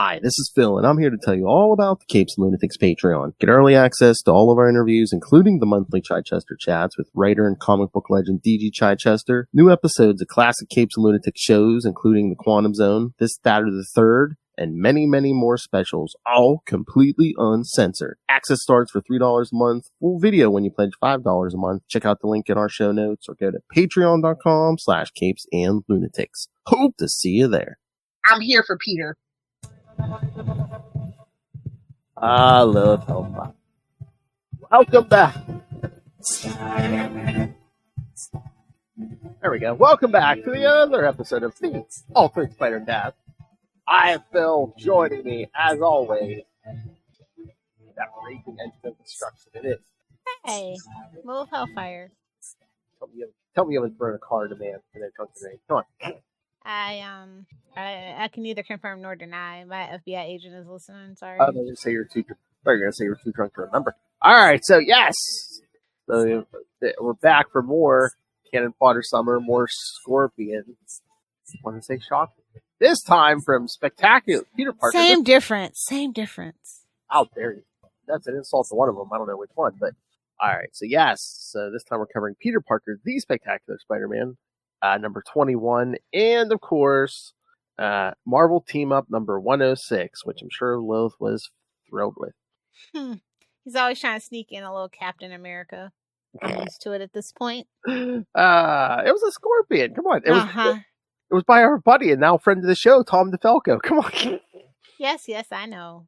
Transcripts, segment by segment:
Hi, this is Phil, and I'm here to tell you all about the Capes and Lunatics Patreon. Get early access to all of our interviews, including the monthly Chichester chats with writer and comic book legend D.G. Chichester, new episodes of classic Capes and Lunatics shows, including The Quantum Zone, This, That, or the Third, and many, many more specials, all completely uncensored. Access starts for $3 a month, full video when you pledge $5 a month. Check out the link in our show notes or go to patreon.com/capesandlunatics. Hope to see you there. I'm here for Peter. Lilith, help. Welcome back. There we go. Welcome back to the other episode of the All Things Spider Cast. I am Phil. Joining me, as always, that raging engine of destruction it is. Hey, move Hellfire. Tell me you haven't thrown a car to man in a drunken raid. Come on. I can neither confirm nor deny. My FBI agent is listening. Sorry. I was going to say you're too drunk to remember. All right, so yes, so we're back for more Cannon Fodder Summer, more Scorpions. I want to say shocking. This time from Spectacular Peter Parker. Same difference. Out there, that's an insult to one of them. I don't know which one, but all right. So yes, so this time we're covering Peter Parker, the Spectacular Spider-Man. Number 21, and of course, Marvel Team Up number 106, which I'm sure Lilith was thrilled with. He's always trying to sneak in a little Captain America. I'm used to it at this point. It was a Scorpion. Come on. It was by our buddy and now friend of the show, Tom DeFalco. Come on. Yes, I know.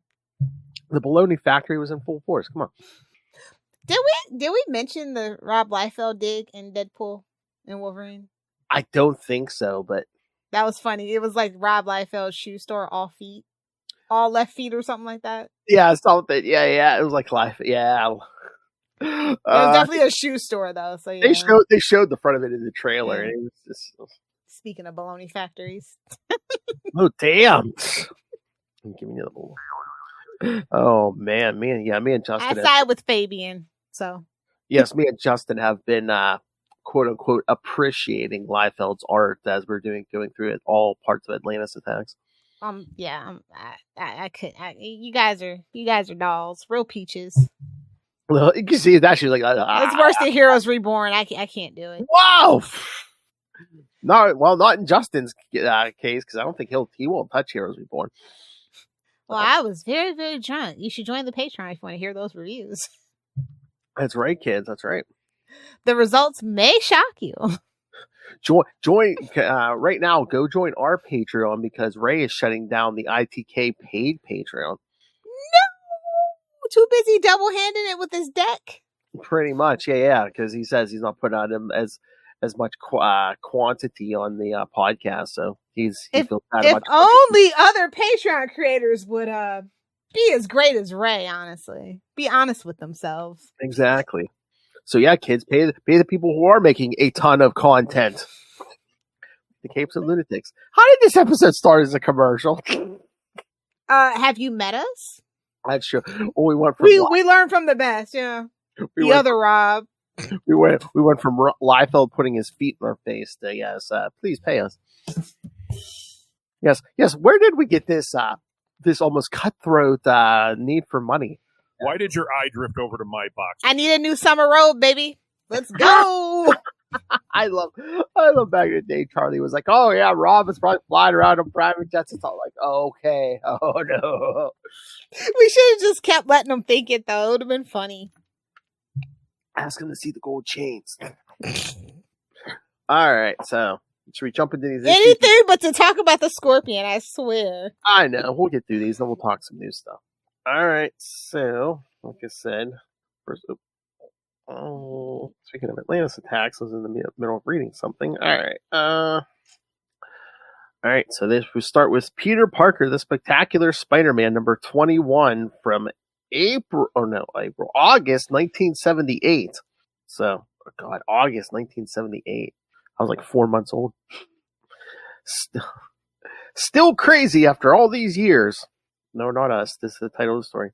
The Baloney Factory was in full force. Come on. Did we mention the Rob Liefeld dig in Deadpool and Wolverine? I don't think so, but that was funny. It was like Rob Liefeld's shoe store, all left feet or something like that. Yeah, something. Yeah. It was like life. Yeah. It was definitely a shoe store though. So yeah. They showed the front of it in the trailer. Yeah. And it was just. Speaking of baloney factories. Oh damn! I'm giving you the bull. Oh man, me and Justin. I side with Fabian. So yes, me and Justin have been quote unquote appreciating Liefeld's art as we're going through it, all parts of Atlantis Attacks. You guys are dolls, real peaches. Well, you can see it's actually like it's worse than Heroes Reborn. I can't do it. Wow. Not in Justin's case, because I don't think he won't touch Heroes Reborn. Well, I was very, very drunk. You should join the Patreon if you want to hear those reviews. That's right, kids. That's right. The results may shock you. Join right now. Go join our Patreon because Ray is shutting down the ITK paid Patreon. No, too busy double-handing it with his deck. Pretty much, yeah. Because he says he's not putting out him as much quantity on the podcast, so he feels bad. If only other Patreon creators would be as great as Ray. Honestly, be honest with themselves. Exactly. So yeah, kids, pay the people who are making a ton of content. The Capes and Lunatics. How did this episode start as a commercial? Have you met us? That's true. Well, we learned from the best. Yeah, the other Rob. We went from Liefeld putting his feet in our face to yes, please pay us. Yes. Where did we get this almost cutthroat need for money? Why did your eye drift over to my box? I need a new summer robe, baby. Let's go. I love back in the day. Charlie was like, "Oh yeah, Rob is probably flying around on private jets." It's all like, "Oh, okay, oh no." We should have just kept letting them think it though. It would have been funny. Ask him to see the gold chains. All right, so should we jump into these? Anything but to talk about the Scorpion, I swear. I know. We'll get through these, then we'll talk some new stuff. All right, so like I said, first. Speaking of Atlantis Attacks, I was in the middle of reading something. All right. So we start with Peter Parker, the Spectacular Spider-Man, number 21 from August 1978. So, August 1978. I was like 4 months old. Still crazy after all these years. No, not us. This is the title of the story.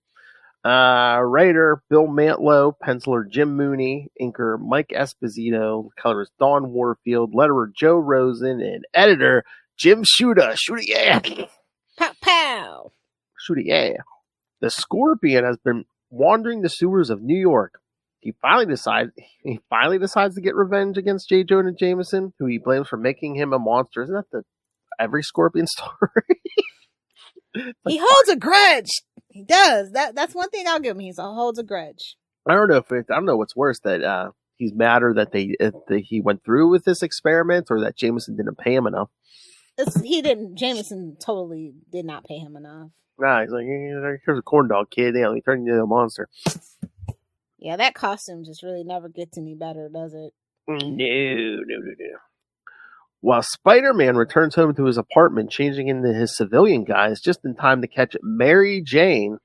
Writer Bill Mantlo, penciler Jim Mooney, inker Mike Esposito, colorist Don Warfield, letterer Joe Rosen, and editor Jim Shuda. Yeah. Pow pow. Shoot it, yeah. The Scorpion has been wandering the sewers of New York. He finally decides to get revenge against J. Jonah Jameson, who he blames for making him a monster. Isn't that every Scorpion story? He holds a grudge. He does. That's one thing I'll give him. He holds a grudge. I don't know what's worse, that he's madder that he went through with this experiment, or that Jameson didn't pay him enough. Jameson totally did not pay him enough. Nah, he's like, here's a corn dog kid. Yeah, he turned into a monster. Yeah, that costume just really never gets any better, does it? No. While Spider-Man returns home to his apartment, changing into his civilian guise just in time to catch Mary Jane.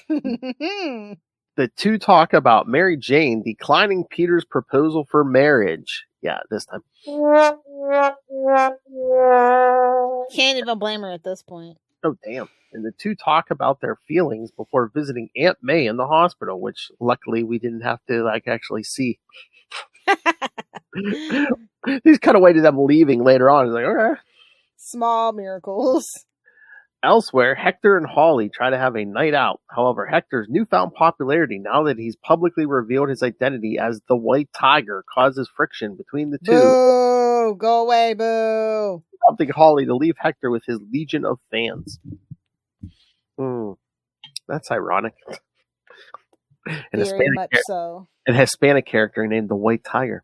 The two talk about Mary Jane declining Peter's proposal for marriage. Yeah, this time. Can't even blame her at this point. Oh, damn. And the two talk about their feelings before visiting Aunt May in the hospital, which luckily we didn't have to actually see. He's cut away to them leaving later on. He's like, okay. Small miracles. Elsewhere, Hector and Holly try to have a night out. However, Hector's newfound popularity, now that he's publicly revealed his identity as the White Tiger, causes friction between the two. Boo! Go away, boo! Prompting Holly to leave Hector with his legion of fans. That's ironic. Very much so. An Hispanic character named the White Tiger.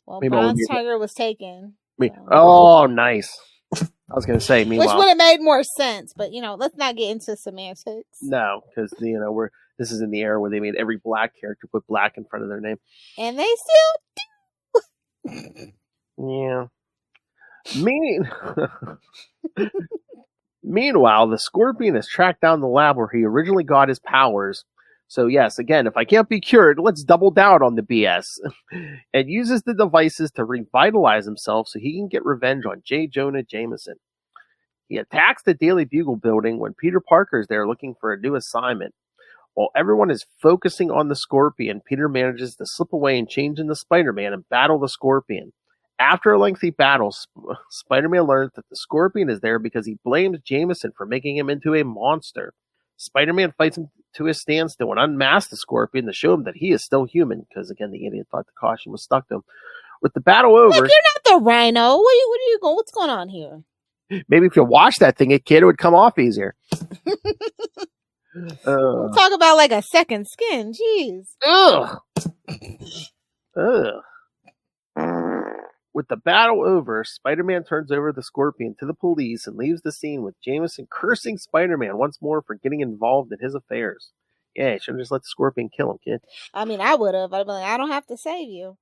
Well, Bronze Tiger was taken. So. Oh, nice. I was going to say, meanwhile, which would have made more sense, but let's not get into semantics. No, because this is in the era where they made every black character put black in front of their name, and they still do. Yeah. Meanwhile, the Scorpion has tracked down the lab where he originally got his powers. So yes, again, if I can't be cured, let's double down on the BS. And uses the devices to revitalize himself so he can get revenge on J. Jonah Jameson. He attacks the Daily Bugle building when Peter Parker is there looking for a new assignment. While everyone is focusing on the Scorpion, Peter manages to slip away and change into Spider-Man and battle the Scorpion. After a lengthy battle, Spider-Man learns that the Scorpion is there because he blames Jameson for making him into a monster. Spider-Man fights him to his standstill and unmasks the Scorpion to show him that he is still human, because again, the idiot thought the costume was stuck to him. With the battle over... Look, you're not the Rhino. What are you going? What's going on here? Maybe if you wash that thing, kid, it would come off easier. Talk about like a second skin. Jeez. Ugh. With the battle over, Spider-Man turns over the Scorpion to the police and leaves the scene with Jameson cursing Spider-Man once more for getting involved in his affairs. Yeah, you should have just let the Scorpion kill him, kid. I mean, I would have. I'd be like, I don't have to save you.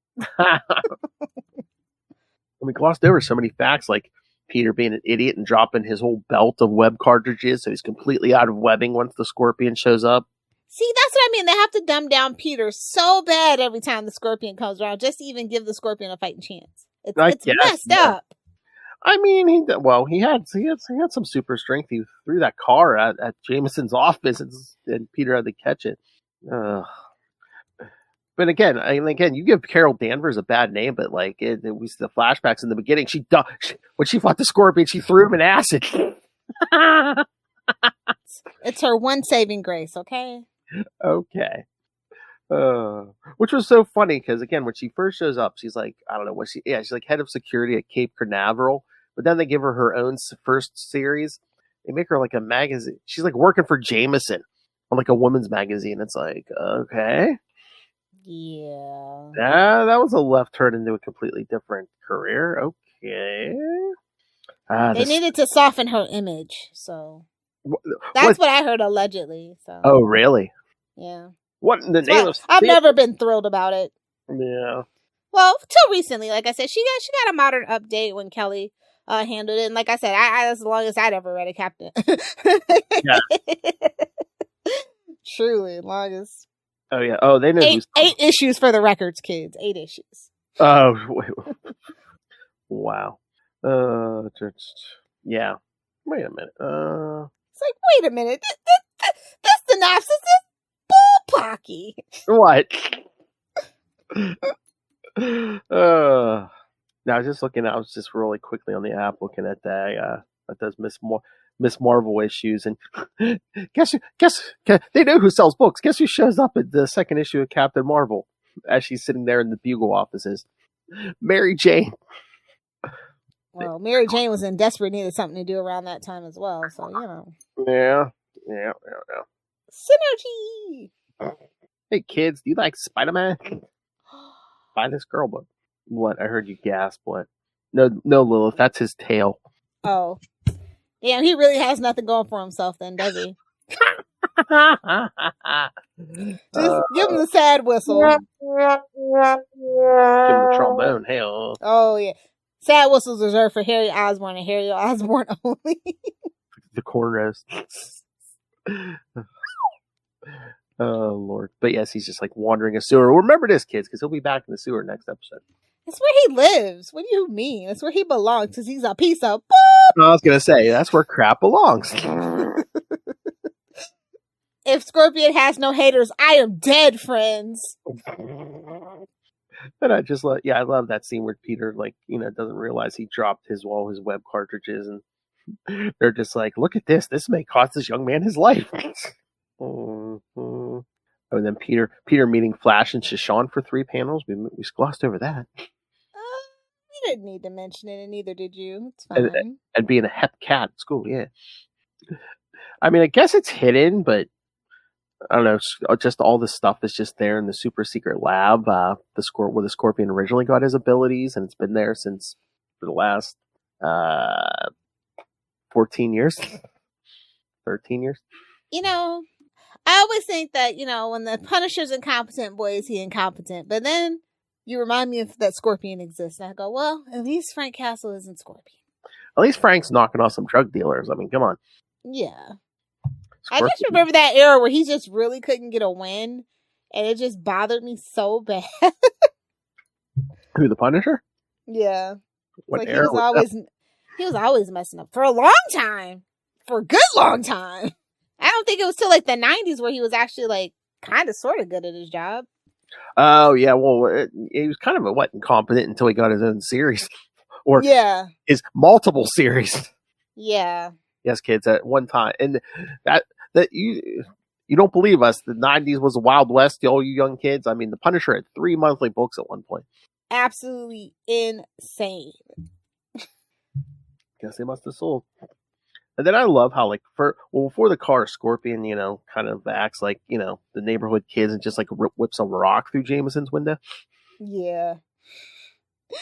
We glossed over so many facts, like Peter being an idiot and dropping his whole belt of web cartridges, so he's completely out of webbing once the Scorpion shows up. See, that's what I mean. They have to dumb down Peter so bad every time the Scorpion comes around, just to even give the Scorpion a fighting chance. It's messed up. I mean, he had some super strength. He threw that car at Jameson's office, and Peter had to catch it. But again, you give Carol Danvers a bad name, but it was the flashbacks in the beginning. When she fought the Scorpion, she threw him in acid. It's her one saving grace, okay? Okay. Which was so funny because again, when she first shows up, she's like, I don't know what she's like head of security at Cape Canaveral. But then they give her own first series. They make her like a magazine. She's like working for Jameson on like a women's magazine. It's like, okay. Yeah. That was a left turn into a completely different career. Okay. They needed to soften her image, so that's what I heard allegedly. So. Oh, really? Yeah. What in the name of? I've never been thrilled about it. Yeah. Well, till recently, like I said, she got a modern update when Kelly handled it, and like I said, I as long as I'd ever read a Captain. Yeah. Truly, longest. Oh yeah. Oh, they know eight issues for the records, kids. 8 issues. Oh, wow. Yeah. Wait a minute. It's like, wait a minute. This synopsis is bullpocky. What? Now I was just looking. I was just really quickly on the app looking at that. That does Miss Miss Marvel issues, and guess they know who sells books. Guess who shows up at the second issue of Captain Marvel as she's sitting there in the Bugle offices? Mary Jane. Well, Mary Jane was in desperate need of something to do around that time as well, so Yeah. Synergy. Hey kids, do you like Spider-Man? Buy this girl book. What? I heard you gasp. What? No, Lilith, that's his tail. Oh. Damn, he really has nothing going for himself then, does he? Just give him the sad whistle. Give him the trombone. Hell. Oh, yeah. Sad whistles reserved for Harry Osborn and Harry Osborn only. The cornrows. Oh, Lord. But yes, he's just like wandering a sewer. Remember this, kids, because he'll be back in the sewer next episode. That's where he lives. What do you mean? That's where he belongs, because he's a piece of I was going to say, that's where crap belongs. If Scorpion has no haters, I am dead, friends. And I just love, I love that scene where Peter, doesn't realize he dropped all his web cartridges, and they're just like, look at this. This may cost this young man his life. And then Peter meeting Flash and Shashawn for 3 panels. We glossed over that. You didn't need to mention it, and neither did you. It's fine. And being a hep cat at school, yeah. I mean, I guess it's hidden, but I don't know. Just all this stuff is just there in the super secret lab, where the Scorpion originally got his abilities, and it's been there since for the last 14 years, 13 years. I always think that, when the Punisher's incompetent, boy, is he incompetent. But then you remind me of that Scorpion exists. And I go, well, at least Frank Castle isn't Scorpion. At least Frank's knocking off some drug dealers. I mean, come on. Yeah. Scorpion. I just remember that era where he just really couldn't get a win. And it just bothered me so bad. Who, the Punisher? Yeah. What like era he was always messing up for a long time. For a good long time. I don't think it was till the 90s where he was actually kind of sort of good at his job. Oh, yeah. Well, he was kind of incompetent until he got his own series. Or his multiple series. Yeah. Yes, kids, at one time. And that you don't believe us. The 90s was a Wild West, all you young kids. I mean, the Punisher had 3 monthly books at one point. Absolutely insane. Guess they must have sold. And then I love how, before the car, Scorpion, kind of acts like, the neighborhood kids and just, whips a rock through Jameson's window. Yeah. I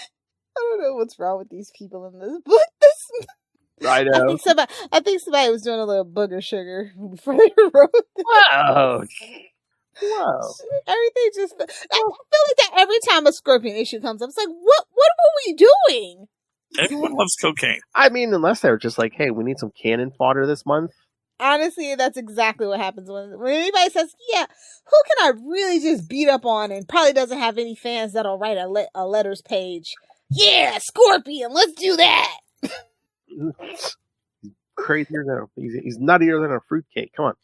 don't know what's wrong with these people in this book. I know. I think somebody was doing a little booger sugar before they wrote this. Whoa. Everything just... I feel like that every time a Scorpion issue comes up, it's like, what were we doing? Everyone loves cocaine. I mean, unless they're just like, hey, we need some cannon fodder this month. Honestly, that's exactly what happens when anybody says, yeah, who can I really just beat up on and probably doesn't have any fans that'll write a letters page. Yeah, Scorpion, let's do that. Crazier than he's nuttier than a fruitcake. Come on.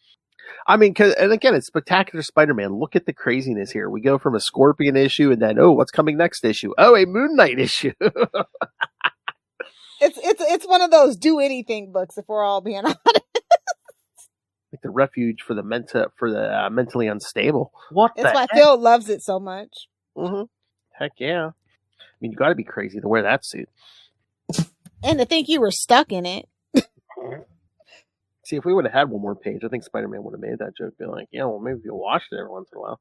I mean, and again, it's Spectacular Spider-Man. Look at the craziness here. We go from a Scorpion issue and then, what's coming next issue? Oh, a Moon Knight issue. It's one of those do anything books, if we're all being honest. Like the refuge for the mentally unstable. That's why Phil loves it so much. Mm-hmm. Heck yeah. I mean, you got to be crazy to wear that suit. And to think you were stuck in it. See, if we would have had one more page, I think Spider-Man would have made that joke. Be like, maybe if you watched it every once in a while.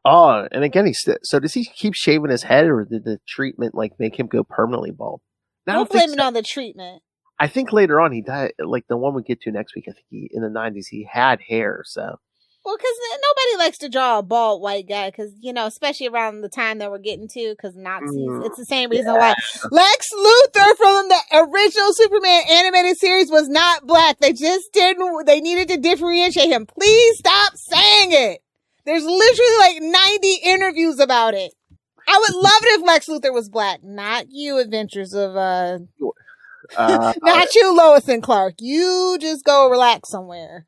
Oh, and again, so does he keep shaving his head, or did the treatment make him go permanently bald? Don't blame it on the treatment. I think later on he died. Like the one we get to next week, I think in the 90s he had hair. So. Well, because nobody likes to draw a bald white guy, because especially around the time that we're getting to, because Nazis. It's the same reason why Lex Luthor from the original Superman animated series was not black. They just didn't. They needed to differentiate him. Please stop saying it. There's literally 90 interviews about it. I would love it if Lex Luthor was black. Not you, Adventures of not you, Lois and Clark. You just go relax somewhere.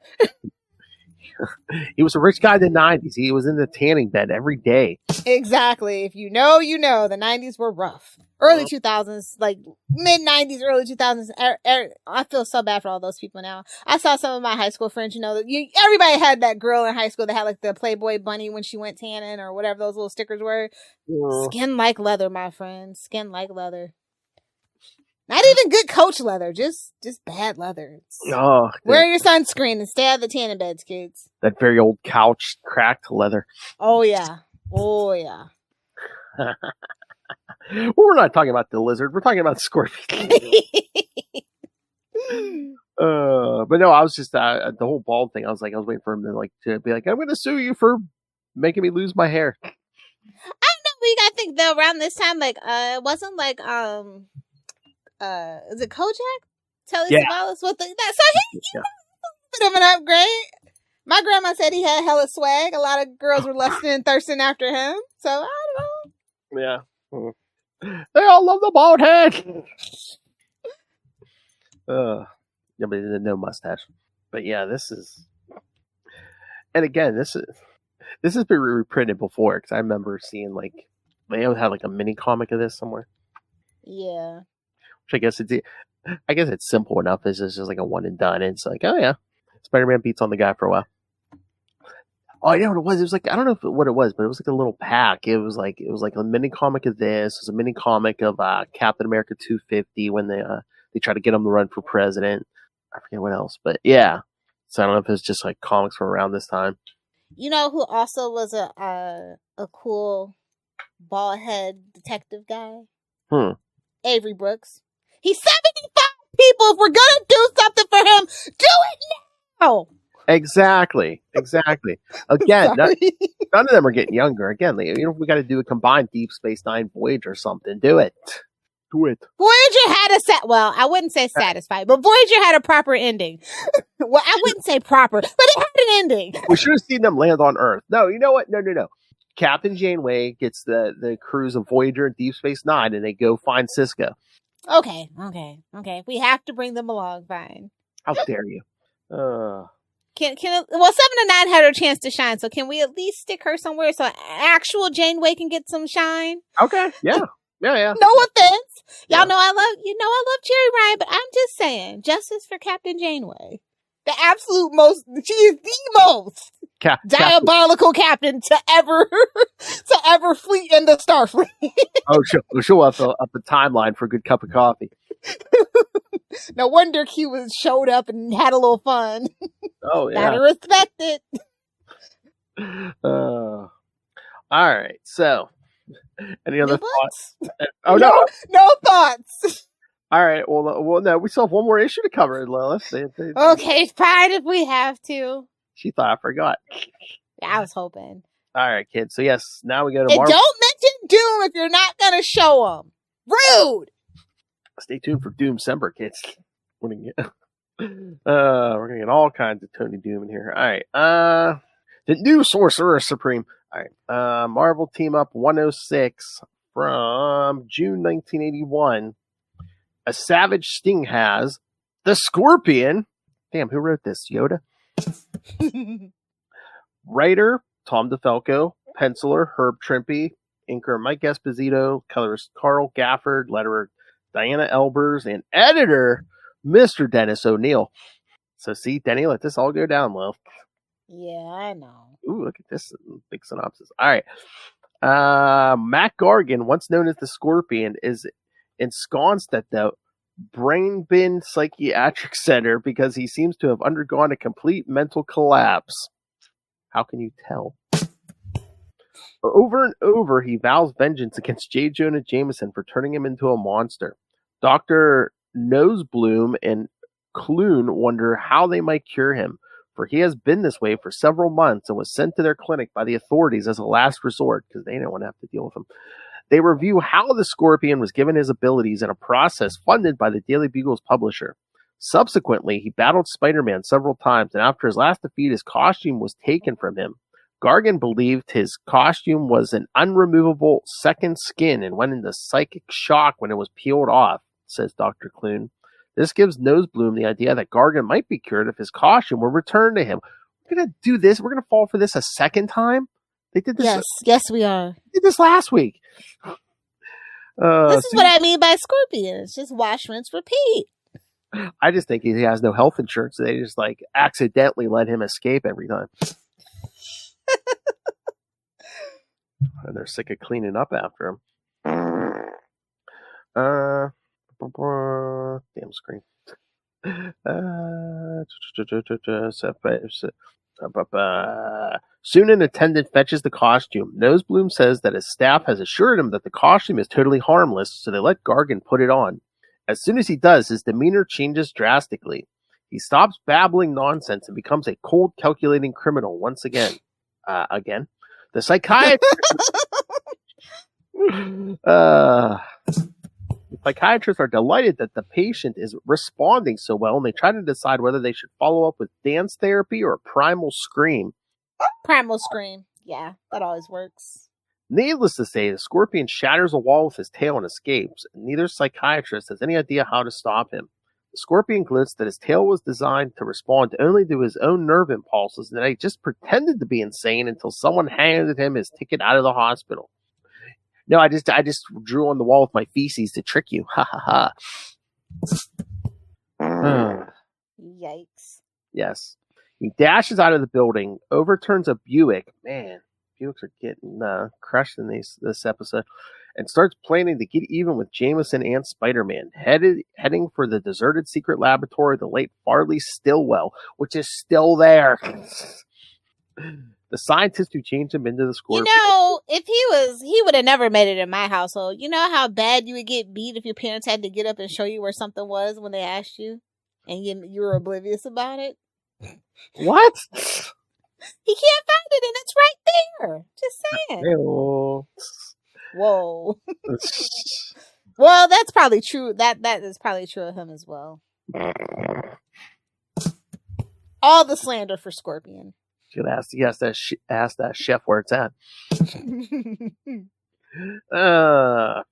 He was a rich guy in the 90s. He was in the tanning bed every day. Exactly. If you know, you know. The 90s were rough. Early 2000s, like mid 90s, early 2000s. I feel so bad for all those people now. I saw some of my high school friends, everybody had that girl in high school that had like the Playboy bunny when she went tanning or whatever those little stickers were. Skin like leather, my friend. Skin like leather. Not even good Coach leather, just bad leather. Wear your sunscreen and stay out of the tanning beds, kids. That very old couch, cracked leather. Oh yeah. Well, we're not talking about the lizard. We're talking about the scorpion. But no, I was just the whole bald thing. I was waiting for him to be like, I'm going to sue you for making me lose my hair. I think though around this time, it wasn't is it Kojak? Telly Savalas with that. So he a bit of an upgrade. My grandma said he had hella swag. A lot of girls were lusting and thirsting after him. So I don't know. Yeah. They all love the bald head. But he didn't no mustache. But yeah, this is. And again, this has been reprinted before because I remember seeing they had a mini comic of this somewhere. Yeah. Which I guess it's simple enough. It's just a one and done. It's oh yeah, Spider-Man beats on the guy for a while. Oh, I know what it was. It was I don't know what it was, but it was a little pack. It was a mini comic of this. It was a mini comic of Captain America 250 when they try to get him to run for president. I forget what else, but yeah. So I don't know if it's just comics from around this time. You know who also was a cool bald head detective guy? Avery Brooks. He's 75 people. If we're gonna do something for him, do it now. Exactly. Again, none of them are getting younger. Again, if we got to do a combined Deep Space Nine Voyager or something, do it. Voyager had I wouldn't say satisfied, but Voyager had a proper ending. Well, I wouldn't say proper, but it had an ending. We should have seen them land on Earth. No, you know what? No. Captain Janeway gets the crews of Voyager and Deep Space Nine, and they go find Cisco. Okay. We have to bring them along. Fine. How dare you? Well, 7 to 9 had her chance to shine, so can we at least stick her somewhere so actual Janeway can get some shine? Okay. Yeah. No offense. Y'all know I love Cherry Ryan, but I'm just saying, justice for Captain Janeway. The absolute most, she is the most diabolical captain to ever fleet in the Starfleet. She'll up a timeline for a good cup of coffee. No wonder Q showed up and had a little fun. Oh yeah, gotta respect it. All right. So, any other thoughts? Oh no thoughts. All right. Well, no, we still have one more issue to cover, Lilith. Okay, fine if we have to. She thought I forgot. I was hoping. All right, kids. So yes, now we go to Marvel. Don't mention Doom if you're not gonna show them. Rude. Stay tuned for Doomcember, kids. We're gonna get all kinds of Tony Doom in here. All right. The new Sorcerer Supreme. All right. Marvel Team Up 106 from June 1981. A Savage Sting has the Scorpion. Damn, who wrote this? Yoda? Writer, Tom DeFalco. Penciler, Herb Trimpe. Inker, Mike Esposito. Colorist, Carl Gafford. Letterer, Diana Elbers. And editor, Mr. Dennis O'Neil. So see, Denny, let this all go down, Lil. Yeah, I know. Ooh, look at this big synopsis. All right. Matt Gargan, once known as the Scorpion, is ensconced at the Brain Bin Psychiatric Center because he seems to have undergone a complete mental collapse. How can you tell? Over and over, he vows vengeance against J. Jonah Jameson for turning him into a monster. Dr. Nosebloom and Clune wonder how they might cure him, for he has been this way for several months and was sent to their clinic by the authorities as a last resort because they didn't want to have to deal with him. They review how the Scorpion was given his abilities in a process funded by the Daily Bugle's publisher. Subsequently, he battled Spider-Man several times, and after his last defeat, his costume was taken from him. Gargan believed his costume was an unremovable second skin and went into psychic shock when it was peeled off, says Dr. Clune. This gives Nosebloom the idea that Gargan might be cured if his costume were returned to him. We're going to do this. We're going to fall for this a second time. They did this. Yes, we are. They did this last week. This is what I mean by scorpions. Just wash, rinse, repeat. I just think he has no health insurance. So they just like accidentally let him escape every time. And they're sick of cleaning up after him. Damn screen. Soon an attendant fetches the costume. Nosebloom says that his staff has assured him that the costume is totally harmless, so they let Gargan put it on. As soon as he does, his demeanor changes drastically. He stops babbling nonsense and becomes a cold, calculating criminal once again. The psychiatrists are delighted that the patient is responding so well, and they try to decide whether they should follow up with dance therapy or a primal scream. Primal scream. Yeah, that always works. Needless to say, the scorpion shatters a wall with his tail and escapes, and neither psychiatrist has any idea how to stop him. The scorpion gloats that his tail was designed to respond only to his own nerve impulses, and that he just pretended to be insane until someone handed him his ticket out of the hospital. No, I just drew on the wall with my feces to trick you. Ha ha ha. Yikes. Yes. He dashes out of the building, overturns a Buick. Man, Buicks are getting crushed in this episode. And starts planning to get even with Jameson and Spider-Man, heading for the deserted secret laboratory of the late Farley Stillwell, which is still there. The scientist who changed him into the Scorpion. If he would have never made it in my household. You know how bad you would get beat if your parents had to get up and show you where something was when they asked you, and you were oblivious about it? What? He can't find it, and it's right there. Just saying. Ew. Whoa. Well, that's probably true. That is probably true of him as well. All the slander for Scorpion. Should ask that chef where it's at.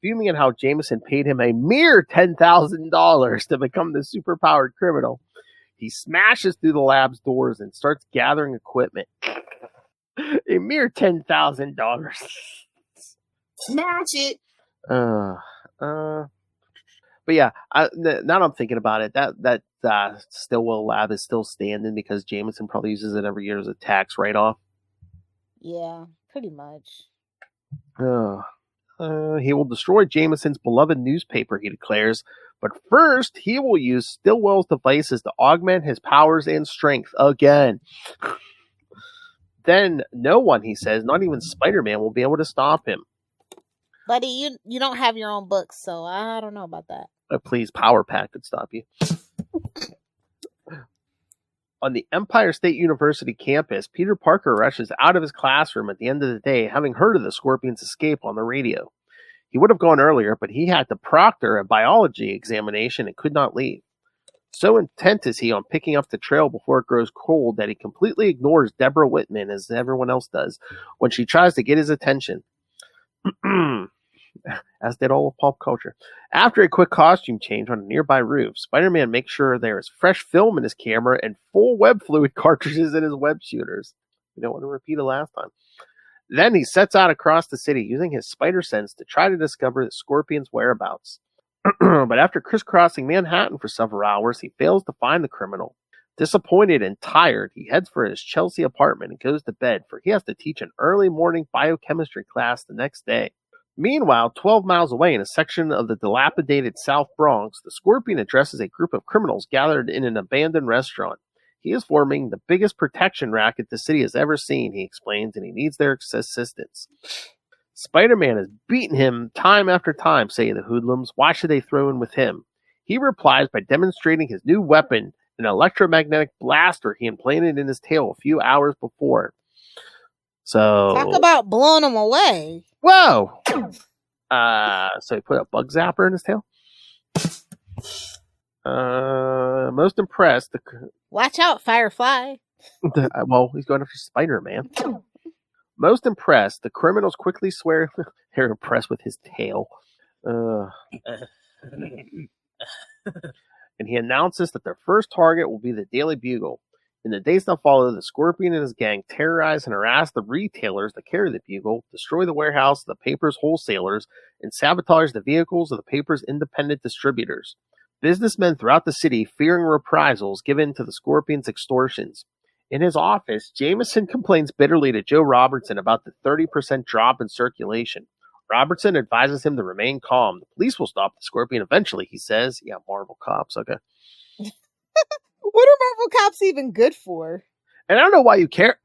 Fuming at how Jameson paid him a mere $10,000 to become the superpowered criminal, he smashes through the lab's doors and starts gathering equipment. A mere $10,000. Smash it. But yeah, now I'm thinking about it. That Stillwell lab is still standing because Jameson probably uses it every year as a tax write-off. Yeah, pretty much. He will destroy Jameson's beloved newspaper, he declares, but first he will use Stillwell's devices to augment his powers and strength again. Then no one, he says, not even Spider-Man, will be able to stop him. Buddy, you don't have your own books, so I don't know about that. Please, Power Pack could stop you. On the Empire State University campus, Peter Parker rushes out of his classroom at the end of the day, having heard of the Scorpion's escape on the radio. He would have gone earlier, but he had to proctor a biology examination and could not leave. So intent is he on picking up the trail before it grows cold that he completely ignores Deborah Whitman, as everyone else does, when she tries to get his attention. As did all of pop culture. After a quick costume change on a nearby roof, Spider-Man makes sure there is fresh film in his camera and full web fluid cartridges in his web shooters. We don't want to repeat it last time. Then he sets out across the city using his spider sense to try to discover the Scorpion's whereabouts. But after crisscrossing Manhattan for several hours, he fails to find the criminal. Disappointed and tired, he heads for his Chelsea apartment and goes to bed, for he has to teach an early morning biochemistry class the next day. Meanwhile, 12 miles away in a section of the dilapidated South Bronx, the Scorpion addresses a group of criminals gathered in an abandoned restaurant. He is forming the biggest protection racket the city has ever seen, he explains, and he needs their assistance. Spider-Man has beaten him time after time, say the hoodlums. Why should they throw in with him? He replies by demonstrating his new weapon, an electromagnetic blaster he implanted in his tail a few hours before. So talk about blowing him away. Whoa! So he put a bug zapper in his tail? Most impressed. Watch out, Firefly. Well, he's going after Spider-Man. Most impressed, the criminals quickly swear they're impressed with his tail. And he announces that their first target will be the Daily Bugle. In the days that follow, the Scorpion and his gang terrorize and harass the retailers that carry the Bugle, destroy the warehouse of the paper's wholesalers, and sabotage the vehicles of the paper's independent distributors. Businessmen throughout the city, fearing reprisals, give in to the Scorpion's extortions. In his office, Jameson complains bitterly to Joe Robertson about the 30% drop in circulation. Robertson advises him to remain calm. The police will stop the Scorpion eventually, he says. Yeah, Marvel cops, okay. What are Marvel cops even good for? And I don't know why you care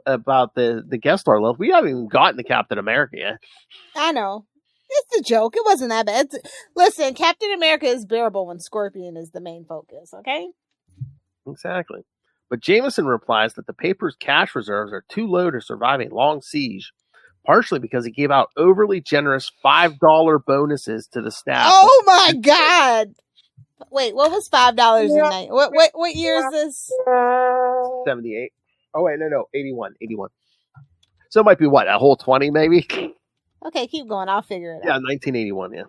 about the guest star love. We haven't even gotten to Captain America yet. I know. It's a joke. It wasn't that bad. Listen, Captain America is bearable when Scorpion is the main focus, okay? Exactly. But Jameson replies that the paper's cash reserves are too low to survive a long siege, partially because he gave out overly generous $5 bonuses to the staff. Oh my God! Wait, what was $5 a night? What year is this? 78. Oh wait, no, 81. So it might be what, a whole 20 maybe? Okay, keep going. I'll figure it out. Yeah, 1981. Yeah.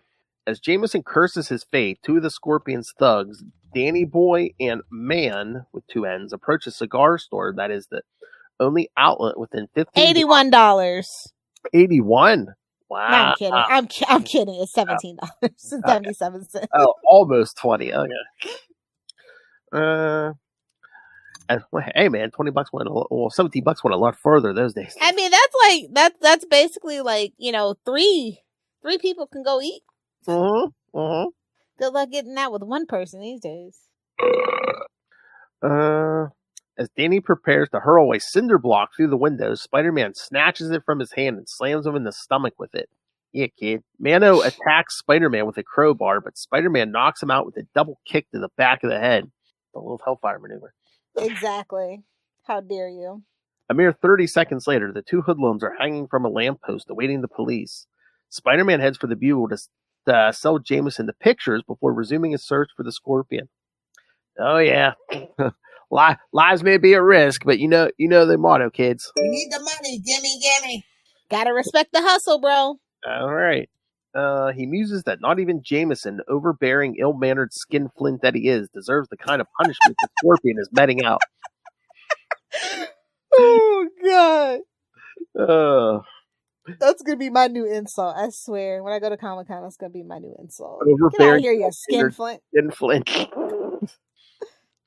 As Jameson curses his fate, two of the Scorpion's thugs, Danny Boy and Man with two N's, approach a cigar store that is the only outlet within 15. $81. 81. Wow. No, I'm kidding. I'm kidding. It's $17.77. Oh, almost 20. Okay. And hey man, $20 went $17 went a lot further those days. I mean, that's basically like, three people can go eat. Mm-hmm. Mm-hmm. Good luck getting that with one person these days. As Danny prepares to hurl a cinder block through the window, Spider-Man snatches it from his hand and slams him in the stomach with it. Yeah, kid. Mano attacks Spider-Man with a crowbar, but Spider-Man knocks him out with a double kick to the back of the head. A little Hellfire maneuver. Exactly. How dare you? A mere 30 seconds later, the two hoodlums are hanging from a lamppost awaiting the police. Spider-Man heads for the Bugle to sell Jameson the pictures before resuming his search for the Scorpion. Oh yeah. Lives may be at risk, but you know the motto, kids. We need the money. Gimme. Gotta respect the hustle, bro. All right. He muses that not even Jameson, overbearing, ill-mannered skinflint that he is, deserves the kind of punishment the Scorpion is meting out. Oh, God. Uh, That's going to be my new insult, I swear. When I go to Comic-Con, that's going to be my new insult. Overbearing, Get out of here, you skinflint. Skinflint.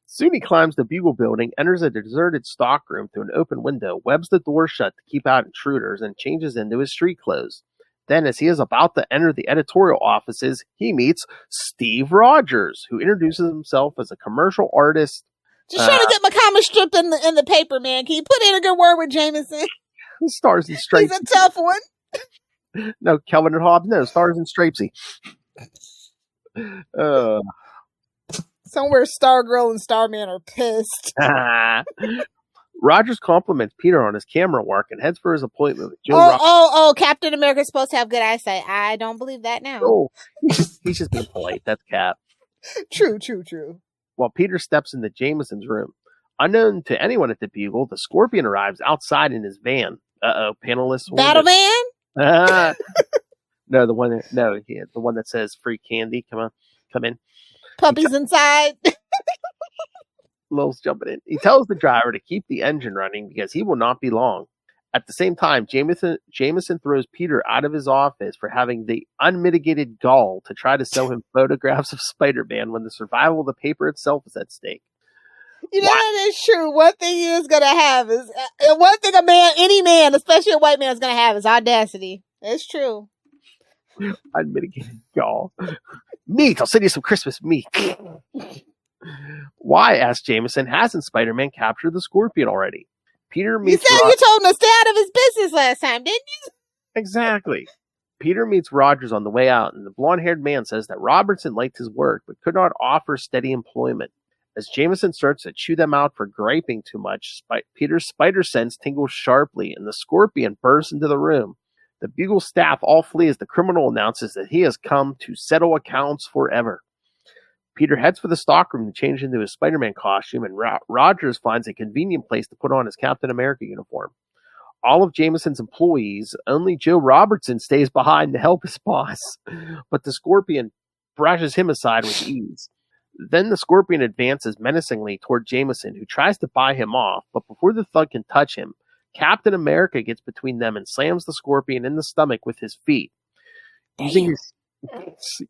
Soon he climbs the Bugle building, enters a deserted stockroom through an open window, webs the door shut to keep out intruders, and changes into his street clothes. Then, as he is about to enter the editorial offices, he meets Steve Rogers, who introduces himself as a commercial artist. Just trying to get my comic strip in the paper, man. Can you put in a good word with Jameson? Stars in Stripes. He's a tough one. No, Kelvin and Hobbes. No, Stars in Stripesy. Somewhere Stargirl and Starman are pissed. Rogers compliments Peter on his camera work and heads for his appointment with Joe. Captain America's supposed to have good eyesight. I don't believe that now. Oh, he's just being polite. That's Cap. True. While Peter steps into Jameson's room, unknown to anyone at the Bugle, the Scorpion arrives outside in his van. Panelists. Battle van? No, the one that says free candy. Come in. Puppies inside. Lil's jumping in. He tells the driver to keep the engine running because he will not be long. At the same time, Jameson throws Peter out of his office for having the unmitigated gall to try to sell him photographs of Spider-Man when the survival of the paper itself is at stake. That is true. One thing he is going to have is, one thing any man, especially a white man, is going to have is audacity. It's true. Unmitigated gall. Meat. I'll send you some Christmas meat. Why, asked Jameson, hasn't Spider-Man captured the Scorpion already? Peter meets You said you told him to stay out of his business last time, didn't you? Exactly. Peter meets Rogers on the way out, and the blonde-haired man says that Robertson liked his work, but could not offer steady employment. As Jameson starts to chew them out for griping too much, Peter's spider sense tingles sharply, and the Scorpion bursts into the room. The Bugle staff all flee as the criminal announces that he has come to settle accounts forever. Peter heads for the stockroom to change into his Spider-Man costume, and Rogers finds a convenient place to put on his Captain America uniform. All of Jameson's employees, only Joe Robertson stays behind to help his boss, but the Scorpion brushes him aside with ease. Then the Scorpion advances menacingly toward Jameson, who tries to buy him off, but before the Thug can touch him, Captain America gets between them and slams the Scorpion in the stomach with his feet. Using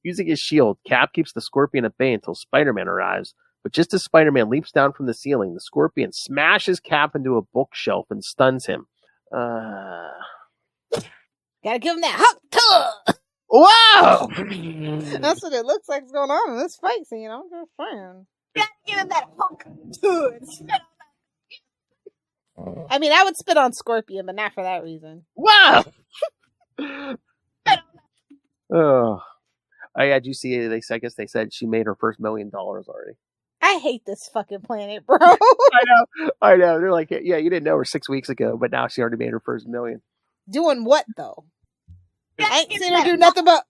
his shield, Cap keeps the Scorpion at bay until Spider-Man arrives, but just as Spider-Man leaps down from the ceiling, the Scorpion smashes Cap into a bookshelf and stuns him. Gotta give him that hug. Whoa! That's what it looks like is going on in this fight scene. I'm just saying. Gotta give him that hug. I mean, I would spit on Scorpion, but not for that reason. Wow! Oh, did you see? I guess they said she made her first $1 million already. I hate this fucking planet, bro. I know. They're like, yeah, you didn't know her 6 weeks ago, but now she already made her first $1 million. Doing what though? I ain't seen her do nothing but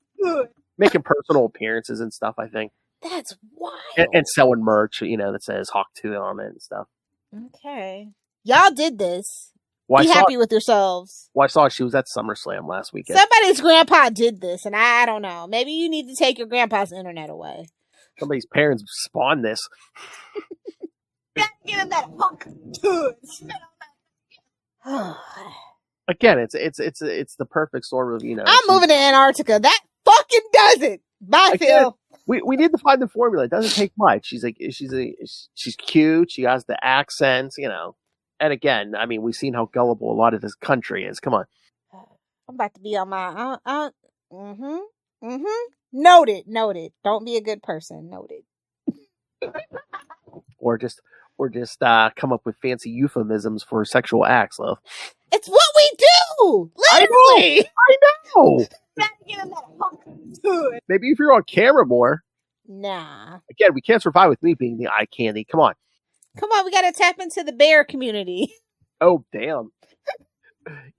making personal appearances and stuff. I think that's wild. And selling merch, that says Hawk 2 on it and stuff. Okay, y'all did this. Well, Be happy with yourselves. Well, I saw she was at SummerSlam last weekend. Somebody's grandpa did this, and I don't know. Maybe you need to take your grandpa's internet away. Somebody's parents spawned this. Give him that hunk. Again, it's the perfect storm of I'm moving to Antarctica. That fucking does it. Bye, Phil. We need to find the formula. It doesn't take much. She's cute. She has the accents, And again, I mean, we've seen how gullible a lot of this country is. Come on. I'm about to be on my Noted. Don't be a good person. Noted. or just come up with fancy euphemisms for sexual acts, love. It's what we do. Literally. I know. Maybe if you're on camera more. Nah. Again, we can't survive with me being the eye candy. Come on, we got to tap into the bear community. Oh, damn.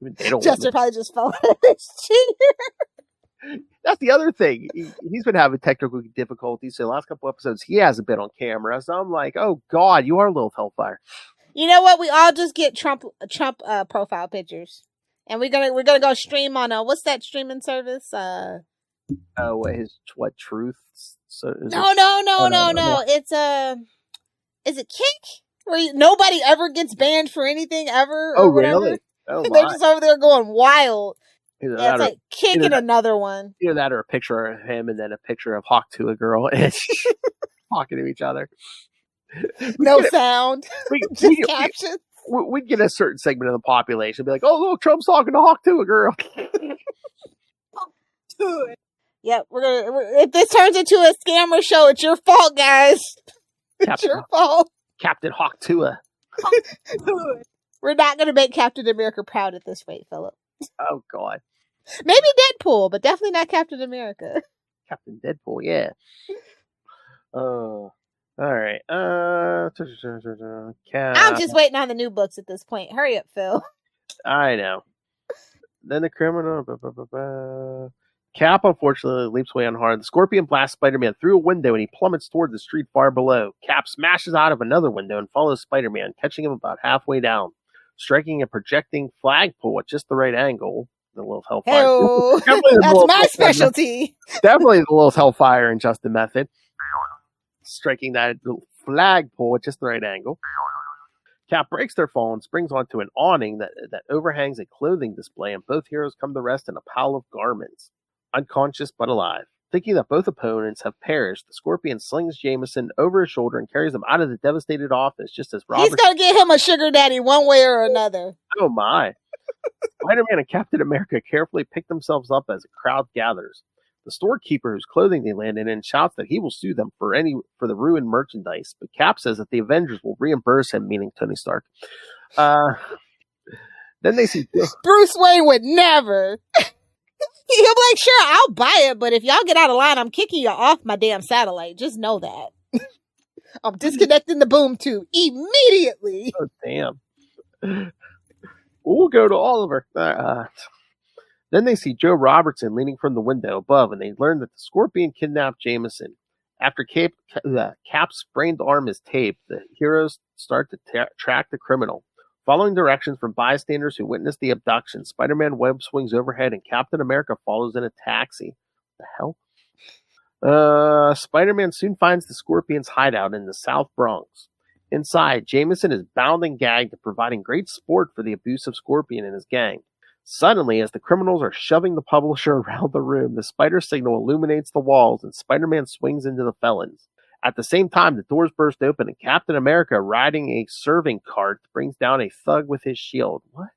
They don't Chester probably just fell out of his chair. That's the other thing. He's been having technical difficulties. So the last couple episodes, he hasn't been on camera. So I'm like, oh, God, you are Lilith Hellfire. You know what? We all just get Trump profile pictures. And we're gonna go stream on what's that streaming service? Truth? So No. It's is it Kick? Where nobody ever gets banned for anything ever. Oh, or whatever. Really? Oh, they're just over there going wild. It's like Kick and another one. Either that or a picture of him and then a picture of Hawk to a girl and talking to each other. No sound. Just captions. We get a certain segment of the population be like, oh, look, Trump's talking to Hawk to a girl. Yep, if this turns into a scammer show, it's your fault, guys. It's your fault. Captain Hawk Tua. We're not going to make Captain America proud at this rate, Philip. Oh, God. Maybe Deadpool, but definitely not Captain America. Captain Deadpool, yeah. All right. I'm just waiting on the new books at this point. Hurry up, Phil. I know. Then the criminal... Cap, unfortunately, leaps away unharmed. The Scorpion blasts Spider-Man through a window and he plummets toward the street far below. Cap smashes out of another window and follows Spider-Man, catching him about halfway down, striking a projecting flagpole at just the right angle. The Lilith Hellfire. That's my specialty. Definitely the Lilith Hellfire and just the method. Striking that flagpole at just the right angle. Cap breaks their fall and springs onto an awning that overhangs a clothing display, and both heroes come to rest in a pile of garments. Unconscious but alive. Thinking that both opponents have perished, the Scorpion slings Jameson over his shoulder and carries him out of the devastated office just as Robert... He's going to get him a sugar daddy one way or another. Oh my. Spider-Man and Captain America carefully pick themselves up as a crowd gathers. The storekeeper whose clothing they landed in shouts that he will sue them for the ruined merchandise, but Cap says that the Avengers will reimburse him, meaning Tony Stark. Then they see... Bruce Wayne would never... He'll be like, sure, I'll buy it, but if y'all get out of line, I'm kicking you off my damn satellite. Just know that. I'm disconnecting the boom tube immediately. Oh, damn. We'll go to Oliver. Then they see Joe Robertson leaning from the window above, and they learn that the Scorpion kidnapped Jameson. After Cap's sprained arm is taped, the heroes start to track the criminal. Following directions from bystanders who witnessed the abduction, Spider-Man web swings overhead and Captain America follows in a taxi. What the hell? Spider-Man soon finds the Scorpion's hideout in the South Bronx. Inside, Jameson is bound and gagged and providing great sport for the abusive Scorpion and his gang. Suddenly, as the criminals are shoving the publisher around the room, the spider signal illuminates the walls and Spider-Man swings into the felons. At the same time, the doors burst open and Captain America, riding a serving cart, brings down a thug with his shield. What?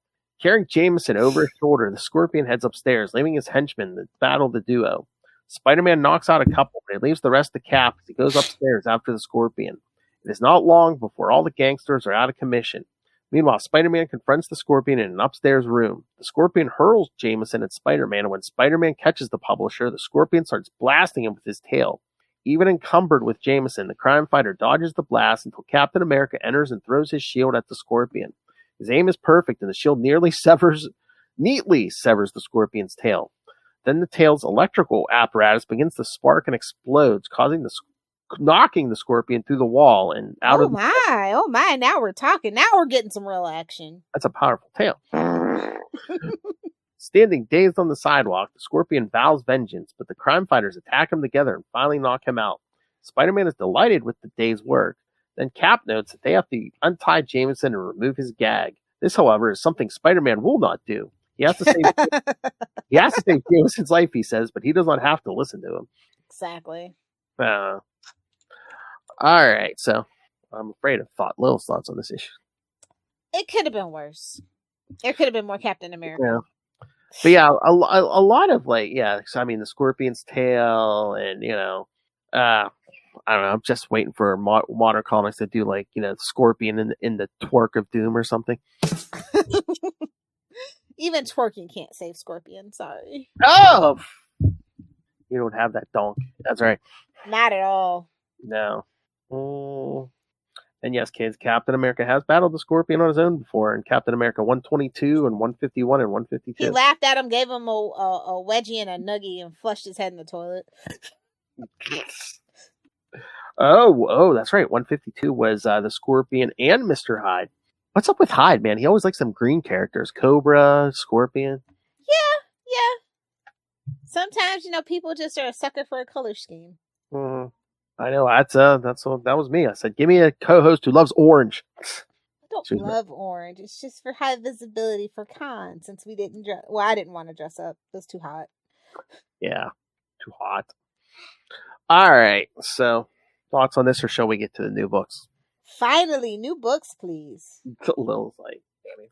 Carrying Jameson over his shoulder, the Scorpion heads upstairs, leaving his henchmen to battle the duo. Spider-Man knocks out a couple, but he leaves the rest to Cap as he goes upstairs after the Scorpion. It is not long before all the gangsters are out of commission. Meanwhile, Spider-Man confronts the Scorpion in an upstairs room. The Scorpion hurls Jameson at Spider-Man, and when Spider-Man catches the publisher, the Scorpion starts blasting him with his tail. Even encumbered with Jameson, the crime fighter dodges the blast until Captain America enters and throws his shield at the Scorpion. His aim is perfect, and the shield neatly severs the Scorpion's tail. Then the tail's electrical apparatus begins to spark and explodes, knocking the Scorpion through the wall and out of the... Oh my, now we're talking. Now we're getting some real action. That's a powerful tail. Standing dazed on the sidewalk, the Scorpion vows vengeance, but the crime fighters attack him together and finally knock him out. Spider-Man is delighted with the day's work. Then Cap notes that they have to untie Jameson and remove his gag. This, however, is something Spider-Man will not do. He has to save Jameson's life, he says, but he does not have to listen to him. Exactly. All right, so I'm afraid of Lil's thoughts on this issue. It could have been worse. There could have been more Captain America. Yeah. But yeah, a lot of I mean, the Scorpion's tail, and I don't know. I'm just waiting for modern comics to do Scorpion in the twerk of doom or something. Even twerking can't save Scorpion. Sorry. Oh, you don't have that donk. That's right. Not at all. No. And yes, kids, Captain America has battled the Scorpion on his own before, in Captain America 122 and 151 and 152. He laughed at him, gave him a wedgie and a nuggie, and flushed his head in the toilet. Oh, that's right. 152 was the Scorpion and Mr. Hyde. What's up with Hyde, man? He always likes some green characters. Cobra, Scorpion. Yeah. Sometimes, people just are a sucker for a color scheme. I know. That was me. I said, give me a co-host who loves orange. I don't love orange. It's just for high visibility for cons, since we didn't dress. Well, I didn't want to dress up. It was too hot. Yeah. Too hot. All right. So, thoughts on this, or shall we get to the new books? Finally, new books, please. Lil's like, damn it.